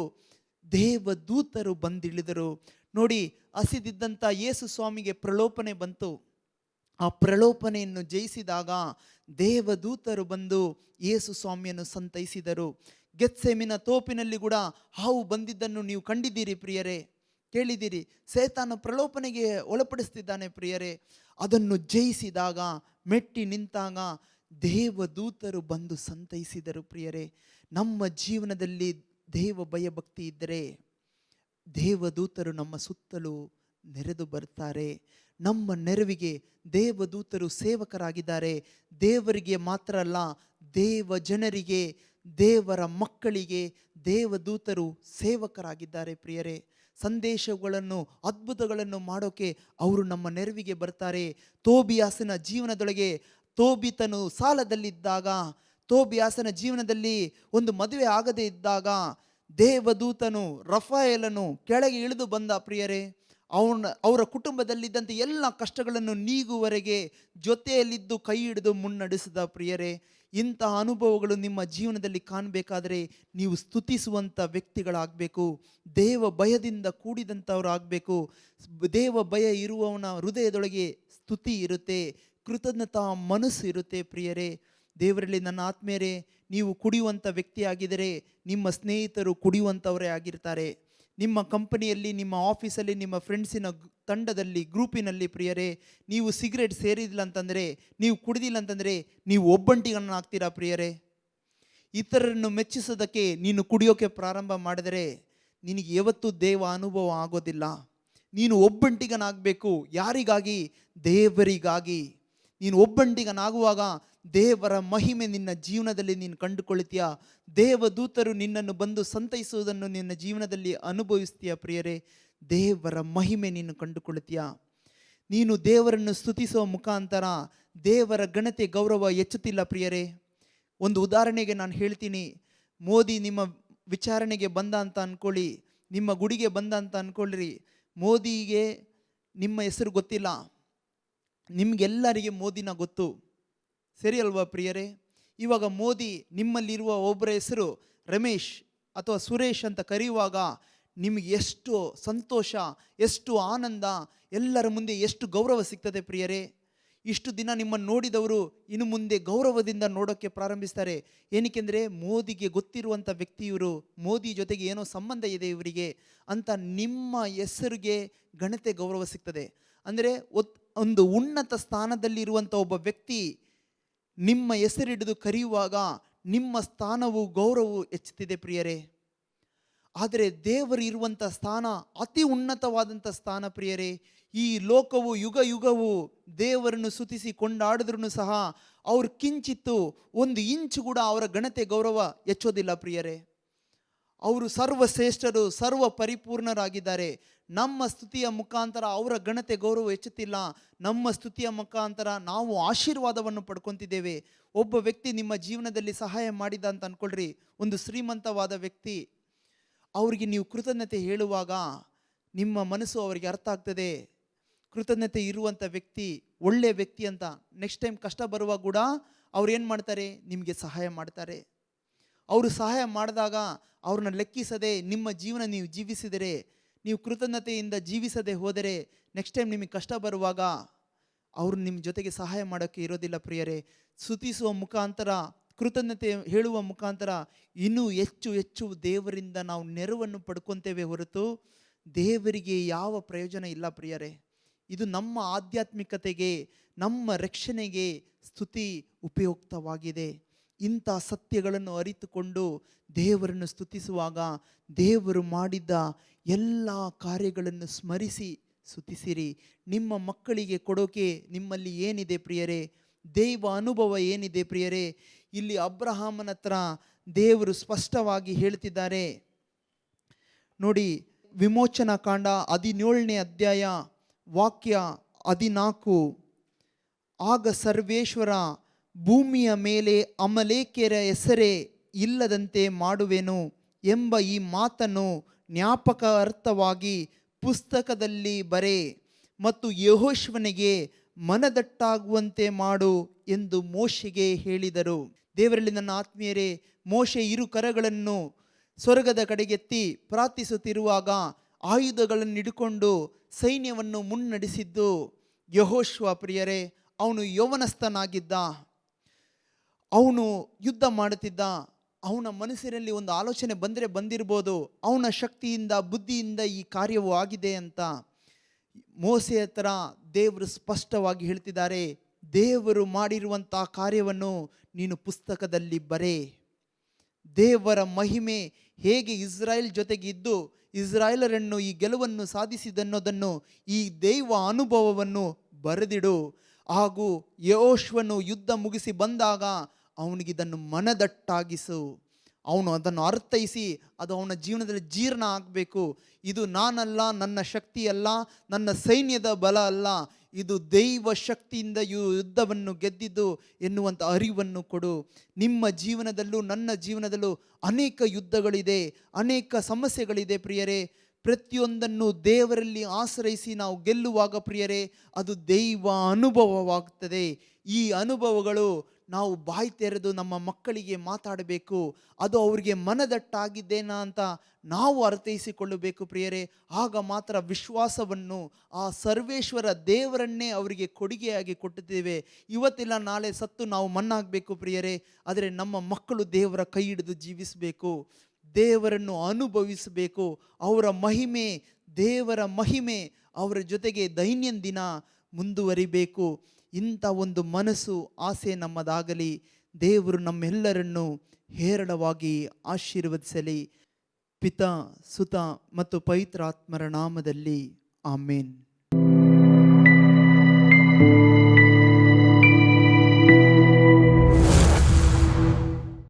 ದೇವದೂತರು ಬಂದಿಳಿದರು. ನೋಡಿ, ಹಸಿದಿದ್ದಂಥ ಯೇಸು ಸ್ವಾಮಿಗೆ ಪ್ರಲೋಭನೆ ಬಂತು. ಆ ಪ್ರಲೋಭನೆಯನ್ನು ಜಯಿಸಿದಾಗ ದೇವದೂತರು ಬಂದು ಯೇಸು ಸ್ವಾಮಿಯನ್ನು ಸಂತೈಸಿದರು. ಗೆತ್ಸೆಮಿನ ತೋಪಿನಲ್ಲಿ ಕೂಡ ಹಾವು ಬಂದಿದ್ದನ್ನು ನೀವು ಕಂಡಿದ್ದೀರಿ ಪ್ರಿಯರೇ, ಕೇಳಿದ್ದೀರಿ. ಸೈತಾನ ಪ್ರಲೋಭನೆಗೆ ಒಳಪಡಿಸ್ತಿದ್ದಾನೆ ಪ್ರಿಯರೇ. ಅದನ್ನು ಜಯಿಸಿದಾಗ, ಮೆಟ್ಟಿ ನಿಂತಾಗ ದೇವದೂತರು ಬಂದು ಸಂತೈಸಿದರು ಪ್ರಿಯರೇ. ನಮ್ಮ ಜೀವನದಲ್ಲಿ ದೇವ ಭಯಭಕ್ತಿ ಇದ್ದರೆ ದೇವದೂತರು ನಮ್ಮ ಸುತ್ತಲೂ ನೆರೆದು ಬರ್ತಾರೆ. ನಮ್ಮ ನೆರವಿಗೆ ದೇವದೂತರು ಸೇವಕರಾಗಿದ್ದಾರೆ. ದೇವರಿಗೆ ಮಾತ್ರ ಅಲ್ಲ, ದೇವ ಜನರಿಗೆ, ದೇವರ ಮಕ್ಕಳಿಗೆ ದೇವದೂತರು ಸೇವಕರಾಗಿದ್ದಾರೆ ಪ್ರಿಯರೇ. ಸಂದೇಶಗಳನ್ನು, ಅದ್ಭುತಗಳನ್ನು ಮಾಡೋಕೆ ಅವರು ನಮ್ಮ ನೆರವಿಗೆ ಬರ್ತಾರೆ. ತೋಬಿಯಾಸನ ಜೀವನದೊಳಗೆ ತೋಬಿತನು ಸಾಲದಲ್ಲಿದ್ದಾಗ, ತೋಬಿಯಾಸನ ಜೀವನದಲ್ಲಿ ಒಂದು ಮದುವೆ ಆಗದೇ ಇದ್ದಾಗ ದೇವದೂತನು ರಫಾಯೇಲನು ಕೆಳಗೆ ಇಳಿದು ಬಂದ ಪ್ರಿಯರೇ. ಅವರ ಕುಟುಂಬದಲ್ಲಿದ್ದಂಥ ಎಲ್ಲ ಕಷ್ಟಗಳನ್ನು ನೀಗುವವರೆಗೆ ಜೊತೆಯಲ್ಲಿದ್ದು ಕೈ ಹಿಡಿದು ಮುನ್ನಡೆಸಿದ ಪ್ರಿಯರೇ. ಇಂತಹ ಅನುಭವಗಳು ನಿಮ್ಮ ಜೀವನದಲ್ಲಿ ಕಾಣಬೇಕಾದರೆ ನೀವು ಸ್ತುತಿಸುವಂಥ ವ್ಯಕ್ತಿಗಳಾಗಬೇಕು. ದೇವ ಭಯದಿಂದ ಕೂಡಿದಂಥವರಾಗಬೇಕು. ದೇವ ಭಯ ಇರುವವನ ಹೃದಯದೊಳಗೆ ಸ್ತುತಿ ಇರುತ್ತೆ, ಕೃತಜ್ಞತಾ ಮನಸ್ಸು ಇರುತ್ತೆ ಪ್ರಿಯರೇ. ದೇವರಲ್ಲಿ ನನ್ನ ಆತ್ಮೀಯರೇ, ನೀವು ಕುಡಿಯುವಂಥ ವ್ಯಕ್ತಿಯಾಗಿದ್ದರೆ ನಿಮ್ಮ ಸ್ನೇಹಿತರು ಕುಡಿಯುವಂಥವರೇ ಆಗಿರ್ತಾರೆ. ನಿಮ್ಮ ಕಂಪನಿಯಲ್ಲಿ, ನಿಮ್ಮ ಆಫೀಸಲ್ಲಿ, ನಿಮ್ಮ ಫ್ರೆಂಡ್ಸಿನ ತಂಡದಲ್ಲಿ, ಗ್ರೂಪಿನಲ್ಲಿ ಪ್ರಿಯರೇ, ನೀವು ಸಿಗರೇಟ್ ಸೇರಿದಿಲ್ಲ ಅಂತಂದರೆ, ನೀವು ಕುಡಿದಿಲ್ಲ ಅಂತಂದರೆ ನೀವು ಒಬ್ಬಂಟಿಗನಾಗ್ತೀರಾ ಪ್ರಿಯರೇ. ಇತರರನ್ನು ಮೆಚ್ಚಿಸೋದಕ್ಕೆ ನೀನು ಕುಡಿಯೋಕೆ ಪ್ರಾರಂಭ ಮಾಡಿದರೆ ನಿನಗೆ ಯಾವತ್ತೂ ದೇವ ಅನುಭವ ಆಗೋದಿಲ್ಲ. ನೀನು ಒಬ್ಬಂಟಿಗನಾಗಬೇಕು. ಯಾರಿಗಾಗಿ? ದೇವರಿಗಾಗಿ. ನೀನು ಒಬ್ಬಂಟಿಗನಾಗುವಾಗ ದೇವರ ಮಹಿಮೆ ನಿನ್ನ ಜೀವನದಲ್ಲಿ ನೀನು ಕಂಡುಕೊಳ್ತೀಯ. ದೇವದೂತರು ನಿನ್ನನ್ನು ಬಂದು ಸಂತೈಸುವುದನ್ನು ನಿನ್ನ ಜೀವನದಲ್ಲಿ ಅನುಭವಿಸ್ತೀಯ ಪ್ರಿಯರೇ. ದೇವರ ಮಹಿಮೆ ನೀನು ಕಂಡುಕೊಳ್ತೀಯ. ನೀನು ದೇವರನ್ನು ಸ್ತುತಿಸುವ ಮುಖಾಂತರ ದೇವರ ಘನತೆ, ಗೌರವ ಹೆಚ್ಚುತ್ತಿಲ್ಲ ಪ್ರಿಯರೇ. ಒಂದು ಉದಾಹರಣೆಗೆ ನಾನು ಹೇಳ್ತೀನಿ. ಮೋದಿ ನಿಮ್ಮ ವಿಚಾರಣೆಗೆ ಬಂದ ಅಂತ ಅಂದ್ಕೊಳ್ಳಿ, ನಿಮ್ಮ ಗುಡಿಗೆ ಬಂದ ಅಂತ ಅಂದ್ಕೊಳ್ಳ್ರಿ. ಮೋದಿಗೆ ನಿಮ್ಮ ಹೆಸರು ಗೊತ್ತಿಲ್ಲ, ನಿಮಗೆಲ್ಲರಿಗೆ ಮೋದಿನ ಗೊತ್ತು, ಸರಿ ಅಲ್ವಾ ಪ್ರಿಯರೇ? ಇವಾಗ ಮೋದಿ ನಿಮ್ಮಲ್ಲಿರುವ ಒಬ್ಬರ ಹೆಸರು ರಮೇಶ್ ಅಥವಾ ಸುರೇಶ್ ಅಂತ ಕರೆಯುವಾಗ ನಿಮಗೆ ಎಷ್ಟು ಸಂತೋಷ, ಎಷ್ಟು ಆನಂದ, ಎಲ್ಲರ ಮುಂದೆ ಎಷ್ಟು ಗೌರವ ಸಿಗ್ತದೆ ಪ್ರಿಯರೇ. ಇಷ್ಟು ದಿನ ನಿಮ್ಮನ್ನು ನೋಡಿದವರು ಇನ್ನು ಮುಂದೆ ಗೌರವದಿಂದ ನೋಡೋಕ್ಕೆ ಪ್ರಾರಂಭಿಸ್ತಾರೆ. ಏನಕ್ಕೆಂದರೆ ಮೋದಿಗೆ ಗೊತ್ತಿರುವಂಥ ವ್ಯಕ್ತಿ ಇವರು, ಮೋದಿ ಜೊತೆಗೆ ಏನೋ ಸಂಬಂಧ ಇದೆ ಇವರಿಗೆ ಅಂತ ನಿಮ್ಮ ಹೆಸರಿಗೆ ಘನತೆ ಗೌರವ ಸಿಗ್ತದೆ. ಅಂದರೆ ಒಂದು ಉನ್ನತ ಸ್ಥಾನದಲ್ಲಿರುವಂಥ ಒಬ್ಬ ವ್ಯಕ್ತಿ ನಿಮ್ಮ ಹೆಸರಿಡಿದು ಕರೆಯುವಾಗ ನಿಮ್ಮ ಸ್ಥಾನವು ಗೌರವವು ಹೆಚ್ಚುತ್ತಿದೆ ಪ್ರಿಯರೇ. ಆದರೆ ದೇವರು ಇರುವಂಥ ಸ್ಥಾನ ಅತಿ ಉನ್ನತವಾದಂಥ ಸ್ಥಾನ ಪ್ರಿಯರೇ. ಈ ಲೋಕವು ಯುಗ ಯುಗವು ದೇವರನ್ನು ಸ್ತುತಿಸಿ ಕೊಂಡಾಡಿದ್ರೂ ಸಹ ಅವ್ರು ಕಿಂಚಿತ್ತು ಒಂದು ಇಂಚು ಕೂಡ ಅವರ ಘನತೆ ಗೌರವ ಹೆಚ್ಚೋದಿಲ್ಲ ಪ್ರಿಯರೇ. ಅವರು ಸರ್ವಶ್ರೇಷ್ಠರು, ಸರ್ವ ಪರಿಪೂರ್ಣರಾಗಿದ್ದಾರೆ. ನಮ್ಮ ಸ್ತುತಿಯ ಮುಖಾಂತರ ಅವರ ಘನತೆ ಗೌರವ ಹೆಚ್ಚುತ್ತಿಲ್ಲ. ನಮ್ಮ ಸ್ತುತಿಯ ಮುಖಾಂತರ ನಾವು ಆಶೀರ್ವಾದವನ್ನು ಪಡ್ಕೊತಿದ್ದೇವೆ. ಒಬ್ಬ ವ್ಯಕ್ತಿ ನಿಮ್ಮ ಜೀವನದಲ್ಲಿ ಸಹಾಯ ಮಾಡಿದ ಅಂತ ಅಂದ್ಕೊಳ್ರಿ, ಒಂದು ಶ್ರೀಮಂತವಾದ ವ್ಯಕ್ತಿ, ಅವರಿಗೆ ನೀವು ಕೃತಜ್ಞತೆ ಹೇಳುವಾಗ ನಿಮ್ಮ ಮನಸ್ಸು ಅವರಿಗೆ ಅರ್ಥ ಆಗ್ತದೆ. ಕೃತಜ್ಞತೆ ಇರುವಂಥ ವ್ಯಕ್ತಿ ಒಳ್ಳೆಯ ವ್ಯಕ್ತಿ ಅಂತ. ನೆಕ್ಸ್ಟ್ ಟೈಮ್ ಕಷ್ಟ ಬರುವಾಗ ಕೂಡ ಅವ್ರು ಏನು ಮಾಡ್ತಾರೆ, ನಿಮಗೆ ಸಹಾಯ ಮಾಡ್ತಾರೆ. ಅವರು ಸಹಾಯ ಮಾಡಿದಾಗ ಅವ್ರನ್ನ ಲೆಕ್ಕಿಸದೆ ನಿಮ್ಮ ಜೀವನ ನೀವು ಜೀವಿಸಿದರೆ, ನೀವು ಕೃತಜ್ಞತೆಯಿಂದ ಜೀವಿಸದೆ ಹೋದರೆ ನೆಕ್ಸ್ಟ್ ಟೈಮ್ ನಿಮಗೆ ಕಷ್ಟ ಬರುವಾಗ ಅವರು ನಿಮ್ಮ ಜೊತೆಗೆ ಸಹಾಯ ಮಾಡೋಕ್ಕೆ ಇರೋದಿಲ್ಲ ಪ್ರಿಯರೇ. ಸ್ತುತಿಸುವ ಮುಖಾಂತರ, ಕೃತಜ್ಞತೆ ಹೇಳುವ ಮುಖಾಂತರ ಇನ್ನೂ ಹೆಚ್ಚು ಹೆಚ್ಚು ದೇವರಿಂದ ನಾವು ನೆರವನ್ನು ಪಡ್ಕೊತೇವೆ ಹೊರತು ದೇವರಿಗೆ ಯಾವ ಪ್ರಯೋಜನ ಇಲ್ಲ ಪ್ರಿಯರೇ. ಇದು ನಮ್ಮ ಆಧ್ಯಾತ್ಮಿಕತೆಗೆ, ನಮ್ಮ ರಕ್ಷಣೆಗೆ ಸ್ತುತಿ ಉಪಯುಕ್ತವಾಗಿದೆ. ಇಂಥ ಸತ್ಯಗಳನ್ನು ಅರಿತುಕೊಂಡು ದೇವರನ್ನು ಸ್ತುತಿಸುವಾಗ ದೇವರು ಮಾಡಿದ ಎಲ್ಲ ಕಾರ್ಯಗಳನ್ನು ಸ್ಮರಿಸಿ ಸ್ತುತಿಸಿರಿ. ನಿಮ್ಮ ಮಕ್ಕಳಿಗೆ ಕೊಡೋಕೆ ನಿಮ್ಮಲ್ಲಿ ಏನಿದೆ ಪ್ರಿಯರೇ? ದೈವ ಅನುಭವ ಏನಿದೆ ಪ್ರಿಯರೇ? ಇಲ್ಲಿ ಅಬ್ರಹಾಮನ ಹತ್ರ ದೇವರು ಸ್ಪಷ್ಟವಾಗಿ ಹೇಳ್ತಿದ್ದಾರೆ ನೋಡಿ. ವಿಮೋಚನಾ ಕಾಂಡ 17ನೇ ಅಧ್ಯಾಯ ವಾಕ್ಯ 14. ಆಗ ಸರ್ವೇಶ್ವರ ಭೂಮಿಯ ಮೇಲೆ ಅಮಲೇಕ್ಯರ ಹೆಸರೇ ಇಲ್ಲದಂತೆ ಮಾಡುವೆನು ಎಂಬ ಈ ಮಾತನ್ನು ಜ್ಞಾಪಕ ಅರ್ಥವಾಗಿ ಪುಸ್ತಕದಲ್ಲಿ ಬರೆ ಮತ್ತು ಯೆಹೋಶುವನಿಗೆ ಮನದಟ್ಟಾಗುವಂತೆ ಮಾಡು ಎಂದು ಮೋಶೆಗೆ ಹೇಳಿದರು. ದೇವರಲ್ಲಿ ನನ್ನ ಆತ್ಮೀಯರೇ, ಮೋಶೆ ಇರು ಕರಗಳನ್ನು ಸ್ವರ್ಗದ ಕಡೆಗೆತ್ತಿ ಪ್ರಾರ್ಥಿಸುತ್ತಿರುವಾಗ ಆಯುಧಗಳನ್ನು ಹಿಡ್ಕೊಂಡು ಸೈನ್ಯವನ್ನು ಮುನ್ನಡೆಸಿದ್ದು ಯೆಹೋಶುವ ಪ್ರಿಯರೇ. ಅವನು ಯೌವನಸ್ಥನಾಗಿದ್ದ, ಅವನು ಯುದ್ಧ ಮಾಡುತ್ತಿದ್ದ. ಅವನ ಮನಸ್ಸಿನಲ್ಲಿ ಒಂದು ಆಲೋಚನೆ ಬಂದಿರ್ಬೋದು, ಅವನ ಶಕ್ತಿಯಿಂದ ಬುದ್ಧಿಯಿಂದ ಈ ಕಾರ್ಯವು ಆಗಿದೆ ಅಂತ. ಮೋಸೆ ಹತ್ರ ದೇವರು ಸ್ಪಷ್ಟವಾಗಿ ಹೇಳ್ತಿದ್ದಾರೆ, ದೇವರು ಮಾಡಿರುವಂಥ ಕಾರ್ಯವನ್ನು ನೀನು ಪುಸ್ತಕದಲ್ಲಿ ಬರೆ. ದೇವರ ಮಹಿಮೆ ಹೇಗೆ ಇಸ್ರಾಯೇಲ್ ಜೊತೆಗಿದ್ದು ಇಸ್ರಾಯೇಲರನ್ನು ಈ ಗೆಲುವನ್ನು ಸಾಧಿಸಿದನ್ನೋದನ್ನು, ಈ ದೈವ ಅನುಭವವನ್ನು ಬರೆದಿಡು. ಹಾಗೂ ಯೆಹೋಶುವನು ಯುದ್ಧ ಮುಗಿಸಿ ಬಂದಾಗ ಅವನಿಗಿದನ್ನು ಮನದಟ್ಟಾಗಿಸು. ಅವನು ಅದನ್ನು ಅರ್ಥೈಸಿ ಅದು ಅವನ ಜೀವನದಲ್ಲಿ ಜೀರ್ಣ ಆಗಬೇಕು. ಇದು ನಾನಲ್ಲ, ನನ್ನ ಶಕ್ತಿ ಅಲ್ಲ, ನನ್ನ ಸೈನ್ಯದ ಬಲ ಅಲ್ಲ, ಇದು ದೈವ ಶಕ್ತಿಯಿಂದ ಯುದ್ಧವನ್ನು ಗೆದ್ದಿದ್ದು ಎನ್ನುವಂಥ ಅರಿವನ್ನು ಕೊಡು. ನಿಮ್ಮ ಜೀವನದಲ್ಲೂ ನನ್ನ ಜೀವನದಲ್ಲೂ ಅನೇಕ ಯುದ್ಧಗಳಿದೆ, ಅನೇಕ ಸಮಸ್ಯೆಗಳಿದೆ ಪ್ರಿಯರೇ. ಪ್ರತಿಯೊಂದನ್ನು ದೇವರಲ್ಲಿ ಆಶ್ರಯಿಸಿ ನಾವು ಗೆಲ್ಲುವಾಗ ಪ್ರಿಯರೇ, ಅದು ದೈವ ಅನುಭವವಾಗುತ್ತದೆ. ಈ ಅನುಭವಗಳು ನಾವು ಬಾಯಿ ತೆರೆದು ನಮ್ಮ ಮಕ್ಕಳಿಗೆ ಮಾತಾಡಬೇಕು. ಅದು ಅವರಿಗೆ ಮನದಟ್ಟಾಗಿದ್ದೇನಾ ಅಂತ ನಾವು ಅರ್ಥೈಸಿಕೊಳ್ಳಬೇಕು ಪ್ರಿಯರೇ. ಆಗ ಮಾತ್ರ ವಿಶ್ವಾಸವನ್ನು ಆ ಸರ್ವೇಶ್ವರ ದೇವರನ್ನೇ ಅವರಿಗೆ ಕೊಡುಗೆಯಾಗಿ ಕೊಟ್ಟಿದ್ದೇವೆ. ಇವತ್ತಿಲ್ಲ ನಾಳೆ ಸತ್ತು ನಾವು ಮಣ್ಣಾಗಬೇಕು ಪ್ರಿಯರೇ. ಆದರೆ ನಮ್ಮ ಮಕ್ಕಳು ದೇವರ ಕೈ ಹಿಡಿದು ಜೀವಿಸಬೇಕು, ದೇವರನ್ನು ಅನುಭವಿಸಬೇಕು. ಅವರ ಮಹಿಮೆ, ದೇವರ ಮಹಿಮೆ ಅವರ ಜೊತೆಗೆ ದೈನಂದಿನ ಮುಂದುವರಿಬೇಕು. ಇಂಥ ಒಂದು ಮನಸ್ಸು, ಆಸೆ ನಮ್ಮದಾಗಲಿ. ದೇವರು ನಮ್ಮೆಲ್ಲರನ್ನು ಹೇರಳವಾಗಿ ಆಶೀರ್ವದಿಸಲಿ. ಪಿತಾ, ಸುತ ಮತ್ತು ಪವಿತ್ರಾತ್ಮರ ನಾಮದಲ್ಲಿ ಆಮೇನ್.